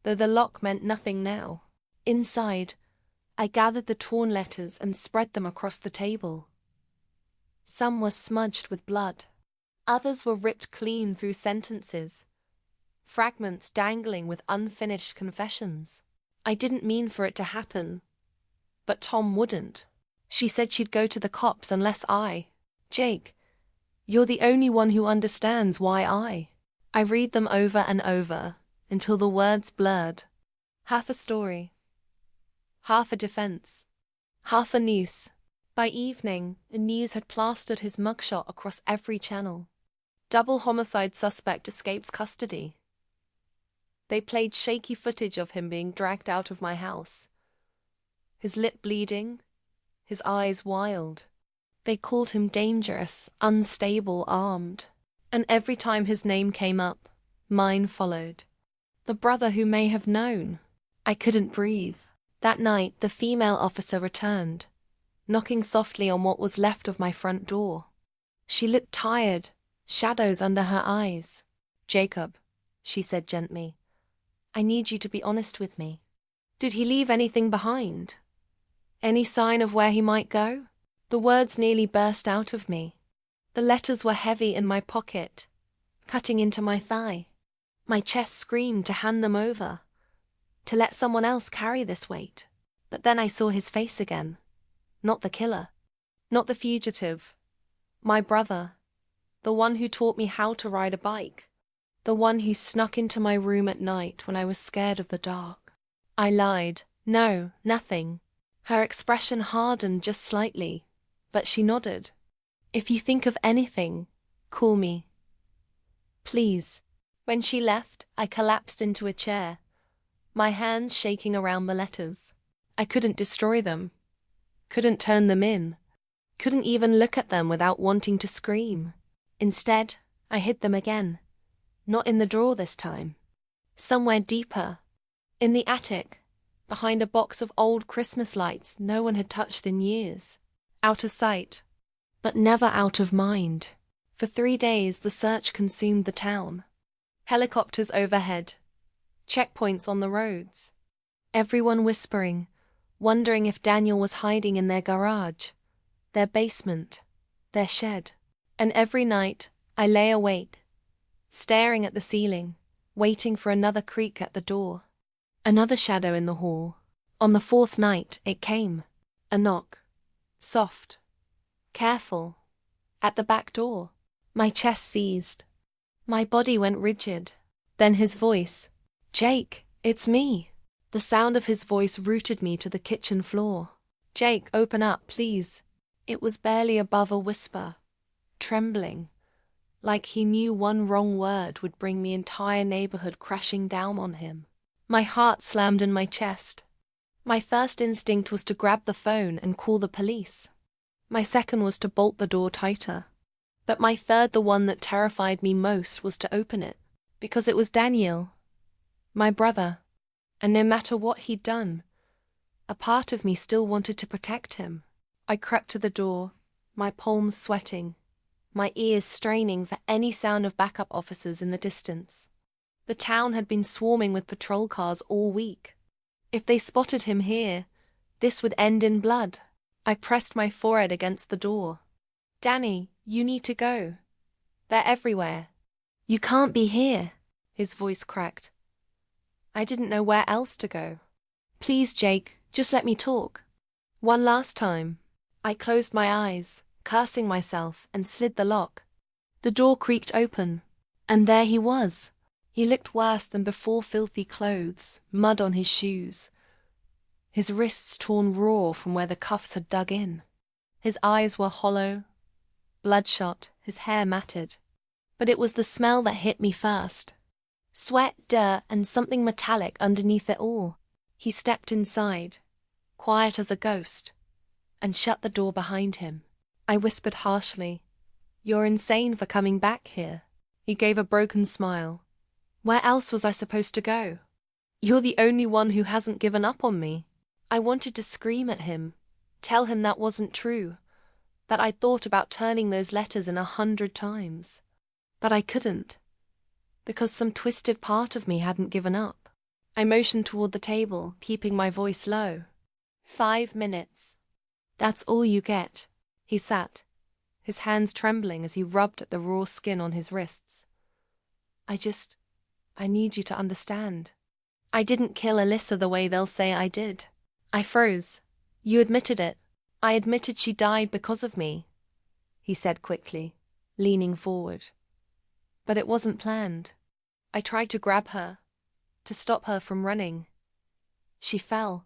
though the lock meant nothing now. Inside, I gathered the torn letters and spread them across the table. Some were smudged with blood. Others were ripped clean through sentences, fragments dangling with unfinished confessions. I didn't mean for it to happen, but Tom wouldn't. She said she'd go to the cops unless Jake, you're the only one who understands why I read them over and over until the words blurred. Half a story, half a defense, half a noose. By evening, the news had plastered his mugshot across every channel. Double homicide suspect escapes custody. They played shaky footage of him being dragged out of my house, his lip bleeding, his eyes wild. They called him dangerous, unstable, armed. And every time his name came up, mine followed. The brother who may have known. I couldn't breathe. That night, the female officer returned, knocking softly on what was left of my front door. She looked tired, shadows under her eyes. "Jacob," she said gently, "I need you to be honest with me. Did he leave anything behind? Any sign of where he might go?" The words nearly burst out of me. The letters were heavy in my pocket, cutting into my thigh. My chest screamed to hand them over, to let someone else carry this weight. But then I saw his face again. Not the killer, not the fugitive. My brother, the one who taught me how to ride a bike, the one who snuck into my room at night when I was scared of the dark. I lied. "No, nothing." Her expression hardened just slightly, but she nodded. If you think of anything, call me. Please. When she left, I collapsed into a chair, my hands shaking around the letters. I couldn't destroy them, couldn't turn them in, couldn't even look at them without wanting to scream. Instead, I hid them again. Not in the drawer this time. Somewhere deeper. In the attic, behind a box of old Christmas lights no one had touched in years. Out of sight, but never out of mind. For 3 days the search consumed the town. Helicopters overhead. Checkpoints on the roads. Everyone whispering, wondering if Daniel was hiding in their garage, their basement, their shed. And every night I lay awake, staring at the ceiling, waiting for another creak at the door. Another shadow in the hall. On the 4th night it came. A knock. Soft. Careful. At the back door. My chest seized. My body went rigid. Then his voice. "Jake, it's me." The sound of his voice rooted me to the kitchen floor. "Jake, open up, please." It was barely above a whisper, trembling, like he knew one wrong word would bring the entire neighborhood crashing down on him. My heart slammed in my chest. My first instinct was to grab the phone and call the police. My second was to bolt the door tighter. But my third, the one that terrified me most, was to open it. Because it was Daniel, my brother, and no matter what he'd done, a part of me still wanted to protect him. I crept to the door, my palms sweating, my ears straining for any sound of backup officers in the distance. The town had been swarming with patrol cars all week. If they spotted him here, this would end in blood. I pressed my forehead against the door. "Danny, you need to go. They're everywhere. You can't be here." His voice cracked. I didn't know where else to go. "Please, Jake, just let me talk. One last time." I closed my eyes, cursing myself, and slid the lock. The door creaked open, and there he was. He looked worse than before. Filthy clothes, mud on his shoes, his wrists torn raw from where the cuffs had dug in. His eyes were hollow, bloodshot, his hair matted. But it was the smell that hit me first. Sweat, dirt, and something metallic underneath it all. He stepped inside, quiet as a ghost, and shut the door behind him. I whispered harshly, "You're insane for coming back here." He gave a broken smile. "Where else was I supposed to go? You're the only one who hasn't given up on me." I wanted to scream at him, tell him that wasn't true, that I'd thought about turning those letters in 100 times. But I couldn't, because some twisted part of me hadn't given up. I motioned toward the table, keeping my voice low. 5 minutes. That's all you get. He sat, his hands trembling as he rubbed at the raw skin on his wrists. I need you to understand. I didn't kill Alyssa the way they'll say I did. I froze. You admitted it. I admitted she died because of me, he said quickly, leaning forward. But it wasn't planned. I tried to grab her, to stop her from running. She fell,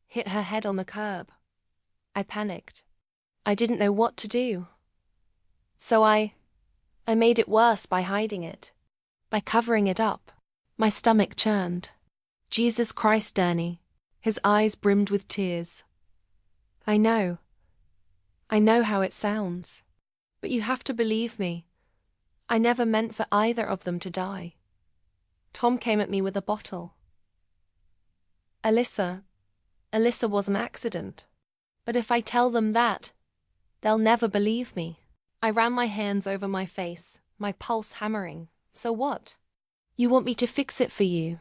hit her head on the curb. I panicked. I didn't know what to do. So I made it worse by hiding it, by covering it up. My stomach churned. Jesus Christ, Danny. His eyes brimmed with tears. I know how it sounds. But you have to believe me. I never meant for either of them to die. Tom came at me with a bottle. Alyssa was an accident. But if I tell them that, they'll never believe me. I ran my hands over my face, my pulse hammering. So what? You want me to fix it for you?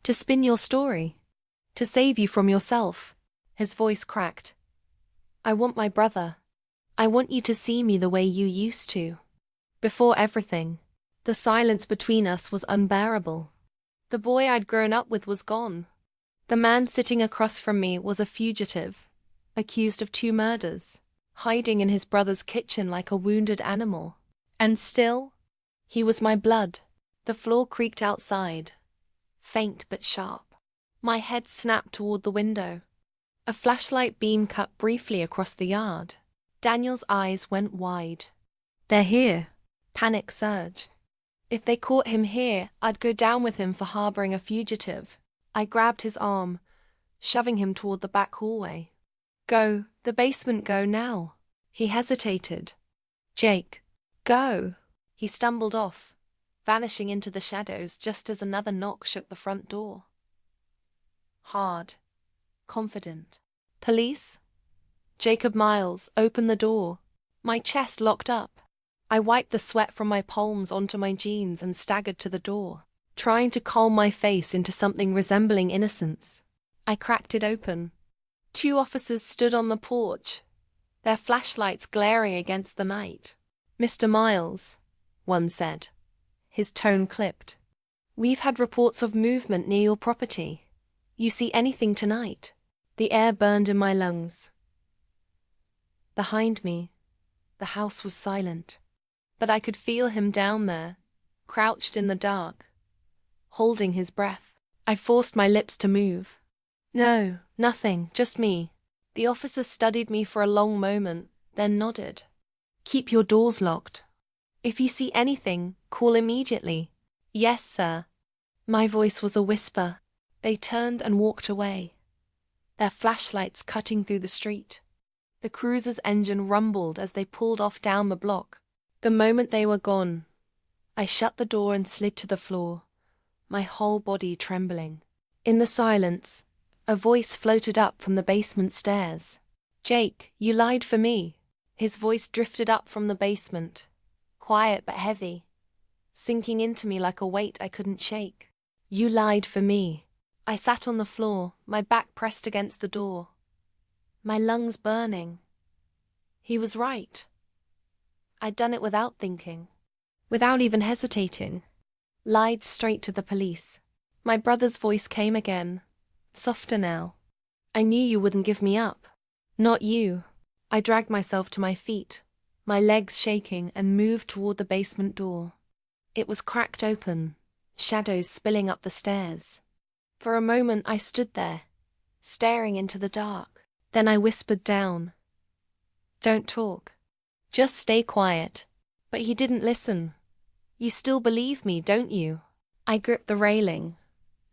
To spin your story? To save you from yourself? His voice cracked. I want my brother. I want you to see me the way you used to. Before everything, the silence between us was unbearable. The boy I'd grown up with was gone. The man sitting across from me was a fugitive, accused of 2 murders, hiding in his brother's kitchen like a wounded animal. And still, he was my blood. The floor creaked outside, faint but sharp. My head snapped toward the window. A flashlight beam cut briefly across the yard. Daniel's eyes went wide. They're here. Panic surged. If they caught him here, I'd go down with him for harboring a fugitive. I grabbed his arm, shoving him toward the back hallway. Go, the basement, go now. He hesitated. Jake, go. He stumbled off, vanishing into the shadows just as another knock shook the front door. Hard, confident. Police? Jacob Miles, open the door. My chest locked up. I wiped the sweat from my palms onto my jeans and staggered to the door, trying to calm my face into something resembling innocence. I cracked it open. 2 officers stood on the porch, their flashlights glaring against the night. Mr. Miles, one said, his tone clipped. We've had reports of movement near your property. You see anything tonight? The air burned in my lungs. Behind me, the house was silent, but I could feel him down there, crouched in the dark, holding his breath. I forced my lips to move. No, nothing, just me. The officer studied me for a long moment, then nodded. Keep your doors locked. If you see anything, call immediately. Yes, sir. My voice was a whisper. They turned and walked away, their flashlights cutting through the street. The cruiser's engine rumbled as they pulled off down the block. The moment they were gone, I shut the door and slid to the floor, my whole body trembling. In the silence, a voice floated up from the basement stairs. Jake, you lied for me. His voice drifted up from the basement, quiet but heavy, sinking into me like a weight I couldn't shake. You lied for me. I sat on the floor, my back pressed against the door, my lungs burning. He was right. I'd done it without thinking, without even hesitating. Lied straight to the police. My brother's voice came again, softer now. I knew you wouldn't give me up. Not you. I dragged myself to my feet, my legs shaking, and moved toward the basement door. It was cracked open, shadows spilling up the stairs. For a moment I stood there, staring into the dark. Then I whispered down, "Don't talk. Just stay quiet." But he didn't listen. You still believe me, don't you? I gripped the railing,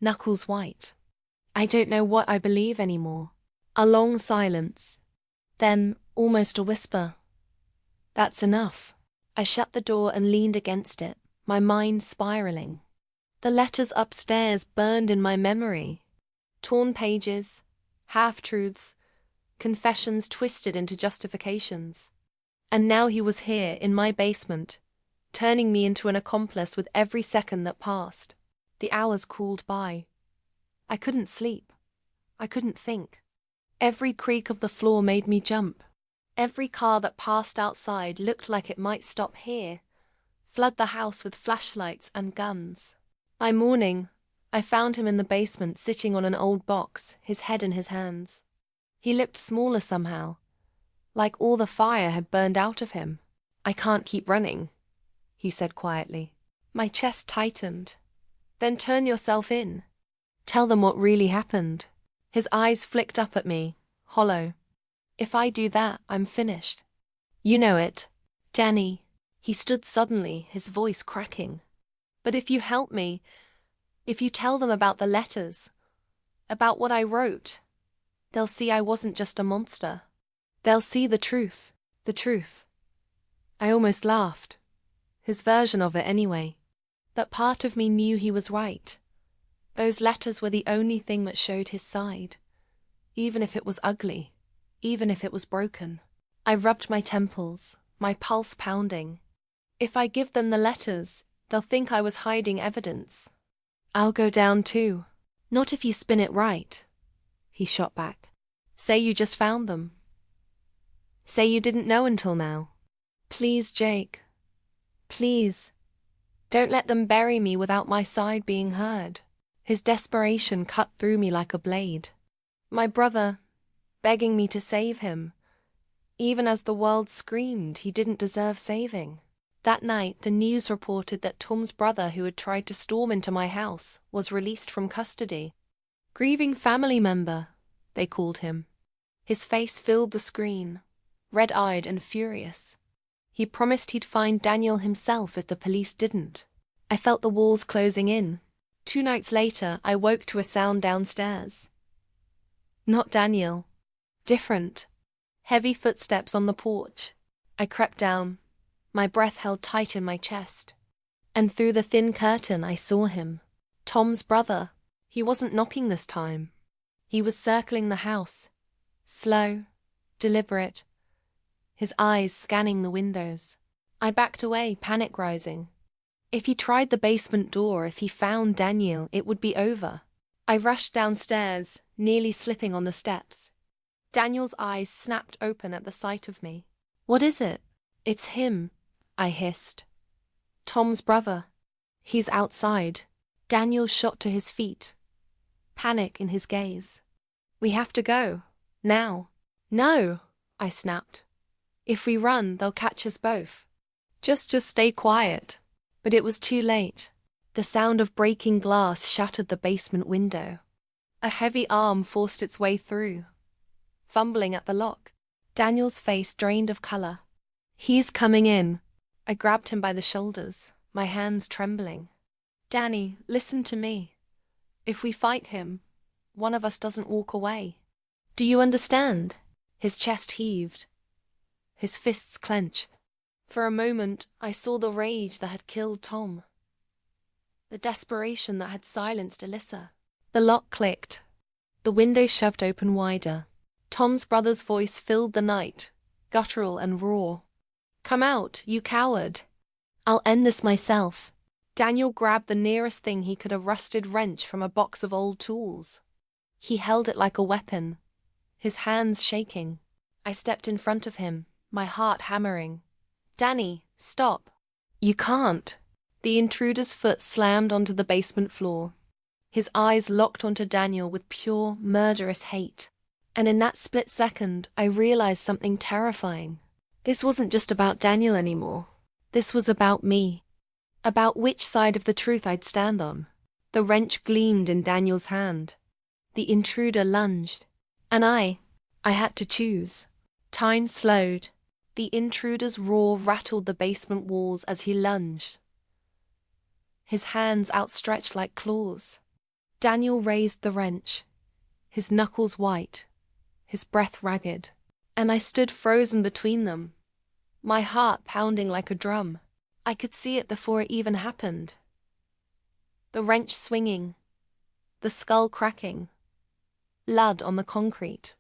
knuckles white. I don't know what I believe anymore. A long silence. Then, almost a whisper. That's enough. I shut the door and leaned against it, my mind spiraling. The letters upstairs burned in my memory. Torn pages, half-truths, confessions twisted into justifications. And now he was here, in my basement, turning me into an accomplice with every second that passed. The hours crawled by. I couldn't sleep. I couldn't think. Every creak of the floor made me jump. Every car that passed outside looked like it might stop here, flood the house with flashlights and guns. By morning, I found him in the basement sitting on an old box, his head in his hands. He looked smaller somehow, like all the fire had burned out of him. I can't keep running, he said quietly. My chest tightened. Then turn yourself in. Tell them what really happened. His eyes flicked up at me, hollow. If I do that, I'm finished. You know it. Danny. He stood suddenly, his voice cracking. But if you help me, if you tell them about the letters, about what I wrote, they'll see I wasn't just a monster. They'll see the truth, the truth. I almost laughed. His version of it anyway. That part of me knew he was right. Those letters were the only thing that showed his side. Even if it was ugly, even if it was broken. I rubbed my temples, my pulse pounding. If I give them the letters, they'll think I was hiding evidence. I'll go down too. Not if you spin it right, he shot back. Say you just found them. Say you didn't know until now. Please, Jake. Please. Don't let them bury me without my side being heard. His desperation cut through me like a blade. My brother, begging me to save him, even as the world screamed he didn't deserve saving. That night, the news reported that Tom's brother, who had tried to storm into my house, was released from custody. Grieving family member, they called him. His face filled the screen, red-eyed and furious. He promised he'd find Daniel himself if the police didn't. I felt the walls closing in. 2 nights later, I woke to a sound downstairs. Not Daniel. Different. Heavy footsteps on the porch. I crept down, my breath held tight in my chest. And through the thin curtain I saw him. Tom's brother. He wasn't knocking this time. He was circling the house. Slow, deliberate, his eyes scanning the windows. I backed away, panic rising. If he tried the basement door, if he found Daniel, it would be over. I rushed downstairs, nearly slipping on the steps. Daniel's eyes snapped open at the sight of me. "What is it?" "It's him," I hissed. "Tom's brother. He's outside." Daniel shot to his feet, panic in his gaze. "We have to go. Now." "No," I snapped. "If we run, they'll catch us both. Just stay quiet." But it was too late. The sound of breaking glass shattered the basement window. A heavy arm forced its way through, fumbling at the lock. Daniel's face drained of color. "He's coming in." I grabbed him by the shoulders, my hands trembling. "Danny, listen to me. If we fight him, one of us doesn't walk away. Do you understand?" His chest heaved, his fists clenched. For a moment, I saw the rage that had killed Tom, the desperation that had silenced Alyssa. The lock clicked, the window shoved open wider. Tom's brother's voice filled the night, guttural and raw. "Come out, you coward. I'll end this myself." Daniel grabbed the nearest thing he could, a rusted wrench from a box of old tools. He held it like a weapon, his hands shaking. I stepped in front of him, my heart hammering. "Danny, stop." "You can't." The intruder's foot slammed onto the basement floor. His eyes locked onto Daniel with pure, murderous hate. And in that split second, I realized something terrifying. This wasn't just about Daniel anymore. This was about me. About which side of the truth I'd stand on. The wrench gleamed in Daniel's hand. The intruder lunged. And I had to choose. Time slowed. The intruder's roar rattled the basement walls as he lunged, his hands outstretched like claws. Daniel raised the wrench, his knuckles white, his breath ragged. And I stood frozen between them, my heart pounding like a drum. I could see it before it even happened. The wrench swinging, the skull cracking, blood on the concrete.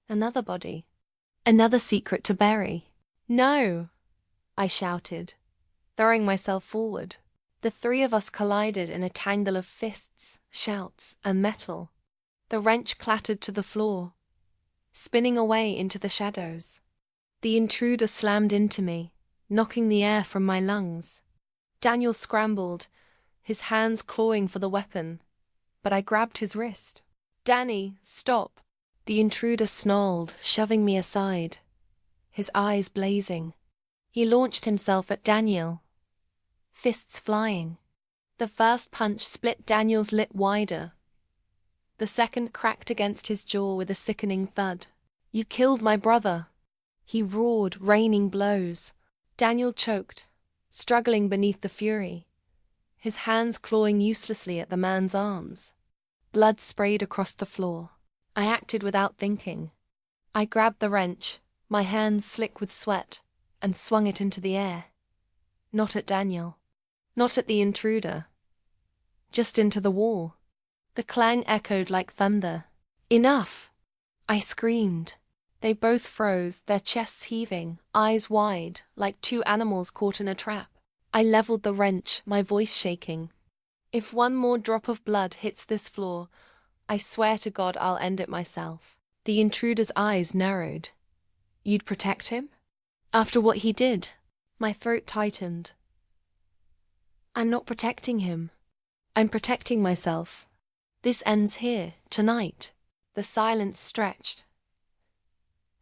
Another body, another secret to bury. "No!" I shouted, throwing myself forward. The 3 of us collided in a tangle of fists, shouts, and metal. The wrench clattered to the floor, spinning away into the shadows. The intruder slammed into me, knocking the air from my lungs. Daniel scrambled, his hands clawing for the weapon, but I grabbed his wrist. "Danny, stop!" The intruder snarled, shoving me aside, his eyes blazing. He launched himself at Daniel, fists flying. The first punch split Daniel's lip wider. The second cracked against his jaw with a sickening thud. "You killed my brother!" He roared, raining blows. Daniel choked, struggling beneath the fury, his hands clawing uselessly at the man's arms. Blood sprayed across the floor. I acted without thinking. I grabbed the wrench, my hands slick with sweat, and swung it into the air. Not at Daniel. Not at the intruder. Just into the wall. The clang echoed like thunder. "Enough!" I screamed. They both froze, their chests heaving, eyes wide, like 2 animals caught in a trap. I leveled the wrench, my voice shaking. "If one more drop of blood hits this floor, I swear to God I'll end it myself." The intruder's eyes narrowed. "You'd protect him? After what he did?" My throat tightened. "I'm not protecting him. I'm protecting myself. This ends here, tonight." The silence stretched,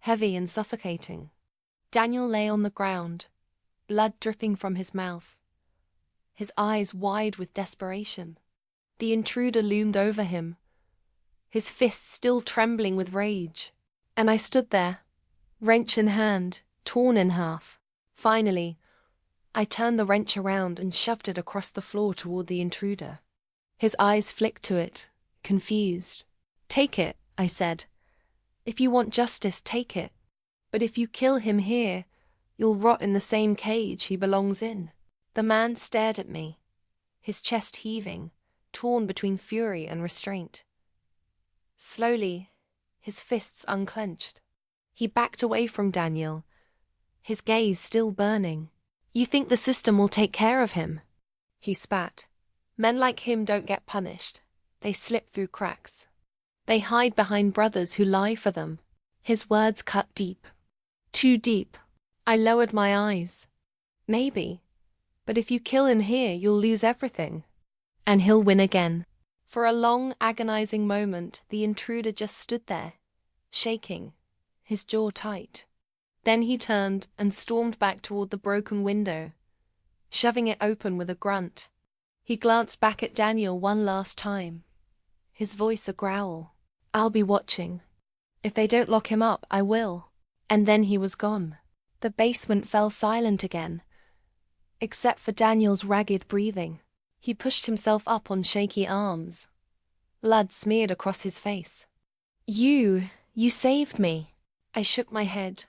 heavy and suffocating. Daniel lay on the ground, blood dripping from his mouth, his eyes wide with desperation. The intruder loomed over him, his fists still trembling with rage. And I stood there, wrench in hand, torn in half. Finally, I turned the wrench around and shoved it across the floor toward the intruder. His eyes flicked to it, confused. "Take it," I said. "If you want justice, take it. But if you kill him here, you'll rot in the same cage he belongs in." The man stared at me, his chest heaving, torn between fury and restraint. Slowly, his fists unclenched. He backed away from Daniel, his gaze still burning. "You think the system will take care of him?" He spat. "Men like him don't get punished. They slip through cracks. They hide behind brothers who lie for them." His words cut deep. Too deep. I lowered my eyes. "Maybe. But if you kill him here, you'll lose everything. And he'll win again." For a long, agonizing moment, the intruder just stood there, shaking, his jaw tight. Then he turned and stormed back toward the broken window, shoving it open with a grunt. He glanced back at Daniel one last time, his voice a growl. "I'll be watching. If they don't lock him up, I will." And then he was gone. The basement fell silent again, except for Daniel's ragged breathing. He pushed himself up on shaky arms. Blood smeared across his face. You saved me." I shook my head,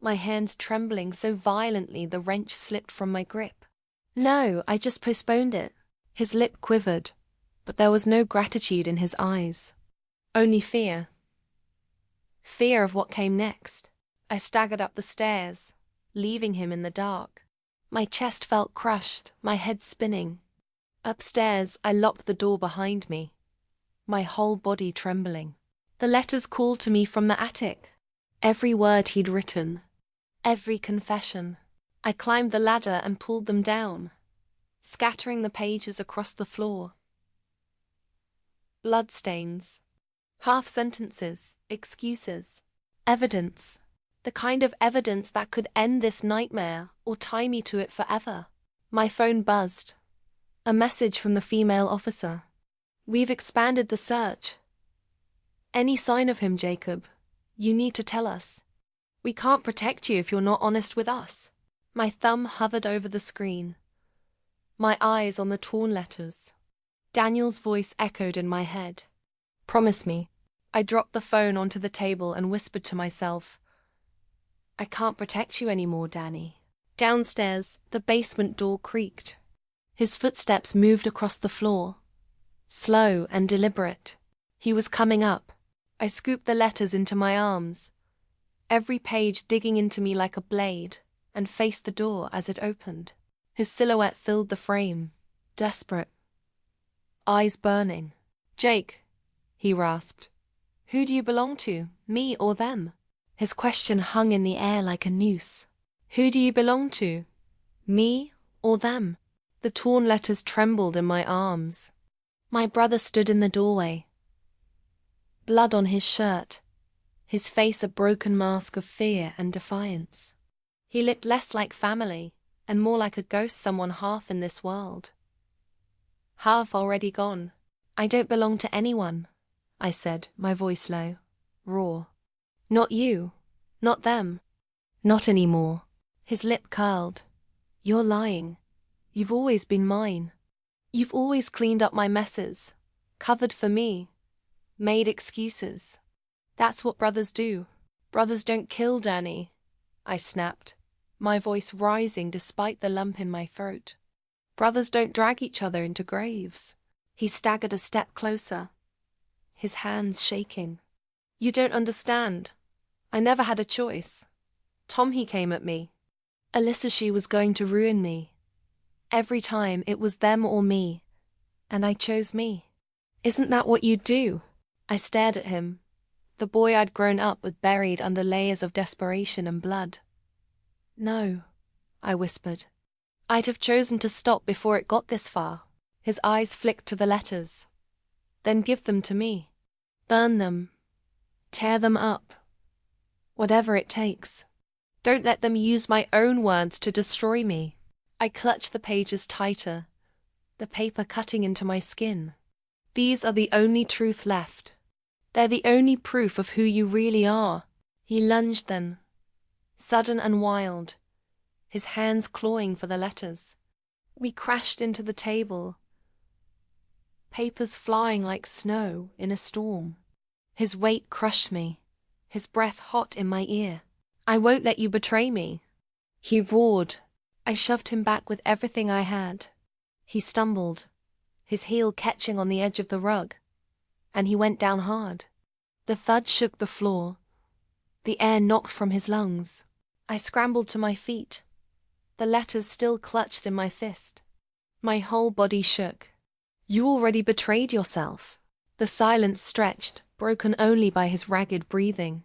my hands trembling so violently the wrench slipped from my grip. "No, I just postponed it." His lip quivered, but there was no gratitude in his eyes. Only fear. Fear of what came next. I staggered up the stairs, leaving him in the dark. My chest felt crushed, my head spinning. Upstairs, I locked the door behind me, my whole body trembling. The letters called to me from the attic. Every word he'd written, every confession. I climbed the ladder and pulled them down, scattering the pages across the floor. Bloodstains, half-sentences, excuses, evidence. The kind of evidence that could end this nightmare or tie me to it forever. My phone buzzed. A message from the female officer. "We've expanded the search. Any sign of him, Jacob, you need to tell us. We can't protect you if you're not honest with us." My thumb hovered over the screen, my eyes on the torn letters. Daniel's voice echoed in my head. "Promise me." I dropped the phone onto the table and whispered to myself, "I can't protect you anymore, Danny." Downstairs, the basement door creaked. His footsteps moved across the floor, slow and deliberate. He was coming up. I scooped the letters into my arms, every page digging into me like a blade, and faced the door as it opened. His silhouette filled the frame, desperate, eyes burning. "Jake," he rasped, "who do you belong to, me or them?" His question hung in the air like a noose. Who do you belong to, me or them? The torn letters trembled in my arms. My brother stood in the doorway, blood on his shirt, his face a broken mask of fear and defiance. He looked less like family and more like a ghost, someone half in this world, half already gone. "I don't belong to anyone," I said, my voice low, raw. "Not you, not them, not anymore." His lip curled. "You're lying. You've always been mine. You've always cleaned up my messes, covered for me, made excuses. That's what brothers do." "Brothers don't kill, Danny," I snapped, my voice rising despite the lump in my throat. "Brothers don't drag each other into graves." He staggered a step closer, his hands shaking. "You don't understand. I never had a choice. Tom, he came at me. Alyssa, she was going to ruin me. Every time it was them or me, and I chose me. Isn't that what you'd do?" I stared at him, the boy I'd grown up with buried under layers of desperation and blood. "No," I whispered. "I'd have chosen to stop before it got this far." His eyes flicked to the letters. "Then give them to me. Burn them. Tear them up. Whatever it takes. Don't let them use my own words to destroy me." I clutched the pages tighter, the paper cutting into my skin. "These are the only truth left. They're the only proof of who you really are." He lunged then, sudden and wild, his hands clawing for the letters. We crashed into the table, papers flying like snow in a storm. His weight crushed me, his breath hot in my ear. "I won't let you betray me," he roared. I shoved him back with everything I had. He stumbled, his heel catching on the edge of the rug, and he went down hard. The thud shook the floor. The air knocked from his lungs. I scrambled to my feet, the letters still clutched in my fist. My whole body shook. "You already betrayed yourself." The silence stretched, broken only by his ragged breathing.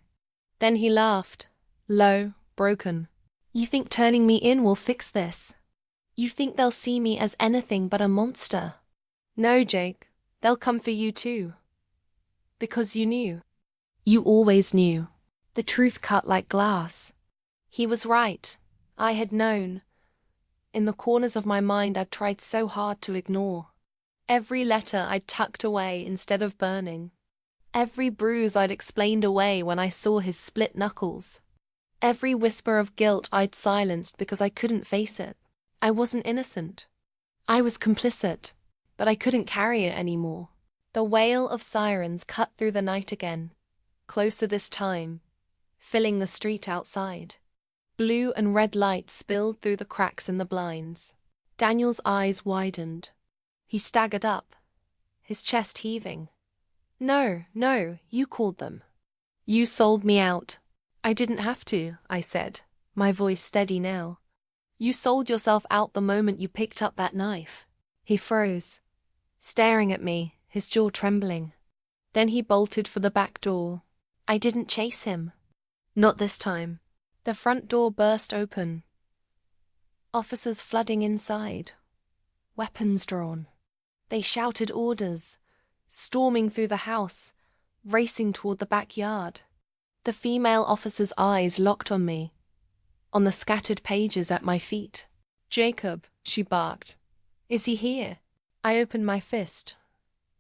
Then he laughed, low, broken. "You think turning me in will fix this? You think they'll see me as anything but a monster? No, Jake, they'll come for you too. Because you knew. You always knew." The truth cut like glass. He was right. I had known. In the corners of my mind I'd tried so hard to ignore. Every letter I'd tucked away instead of burning. Every bruise I'd explained away when I saw his split knuckles. Every whisper of guilt I'd silenced because I couldn't face it. I wasn't innocent. I was complicit, but I couldn't carry it anymore. The wail of sirens cut through the night again, closer this time, filling the street outside. Blue and red light spilled through the cracks in the blinds. Daniel's eyes widened. He staggered up, his chest heaving. "No, no, you called them. You sold me out." "I didn't have to," I said, my voice steady now. "You sold yourself out the moment you picked up that knife." He froze, staring at me, his jaw trembling. Then he bolted for the back door. I didn't chase him. Not this time. The front door burst open. Officers flooding inside. Weapons drawn. They shouted orders, storming through the house, racing toward the backyard. The female officer's eyes locked on me, on the scattered pages at my feet. "Jacob," she barked. "Is he here?" I opened my fist,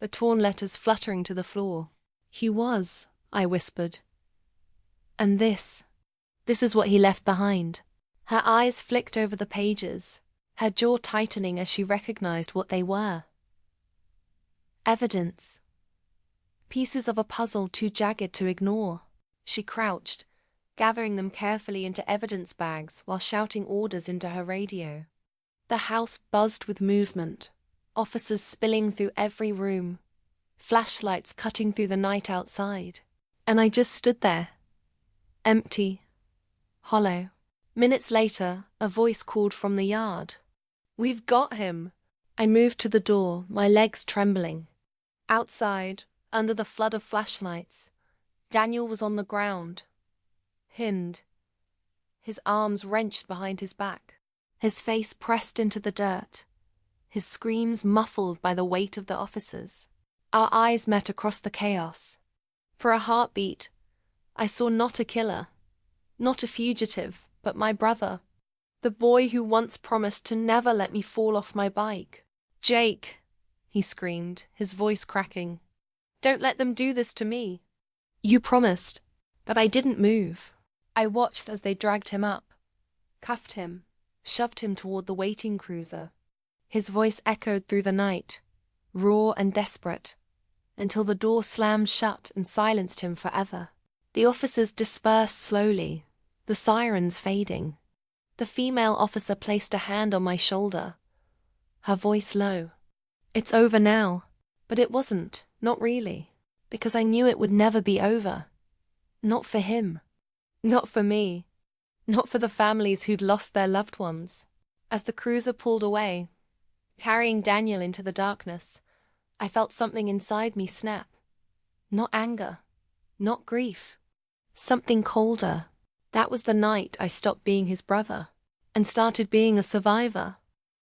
the torn letters fluttering to the floor. "He was," I whispered. "And this is what he left behind." Her eyes flicked over the pages, her jaw tightening as she recognized what they were. Evidence. Pieces of a puzzle too jagged to ignore. She crouched, gathering them carefully into evidence bags while shouting orders into her radio. The house buzzed with movement, officers spilling through every room, flashlights cutting through the night outside. And I just stood there, empty, hollow. Minutes later, a voice called from the yard. "We've got him!" I moved to the door, my legs trembling. Outside, under the flood of flashlights, Daniel was on the ground, pinned, his arms wrenched behind his back, his face pressed into the dirt, his screams muffled by the weight of the officers. Our eyes met across the chaos. For a heartbeat, I saw not a killer, not a fugitive, but my brother, the boy who once promised to never let me fall off my bike. "Jake," he screamed, his voice cracking. "Don't let them do this to me." "You promised." But I didn't move. I watched as they dragged him up, cuffed him, shoved him toward the waiting cruiser. His voice echoed through the night, raw and desperate, until the door slammed shut and silenced him forever. The officers dispersed slowly, the sirens fading. The female officer placed a hand on my shoulder, her voice low. "It's over now." But it wasn't, not really, because I knew it would never be over. Not for him. Not for me. Not for the families who'd lost their loved ones. As the cruiser pulled away, carrying Daniel into the darkness, I felt something inside me snap. Not anger, not grief. Something colder. That was the night I stopped being his brother and started being a survivor.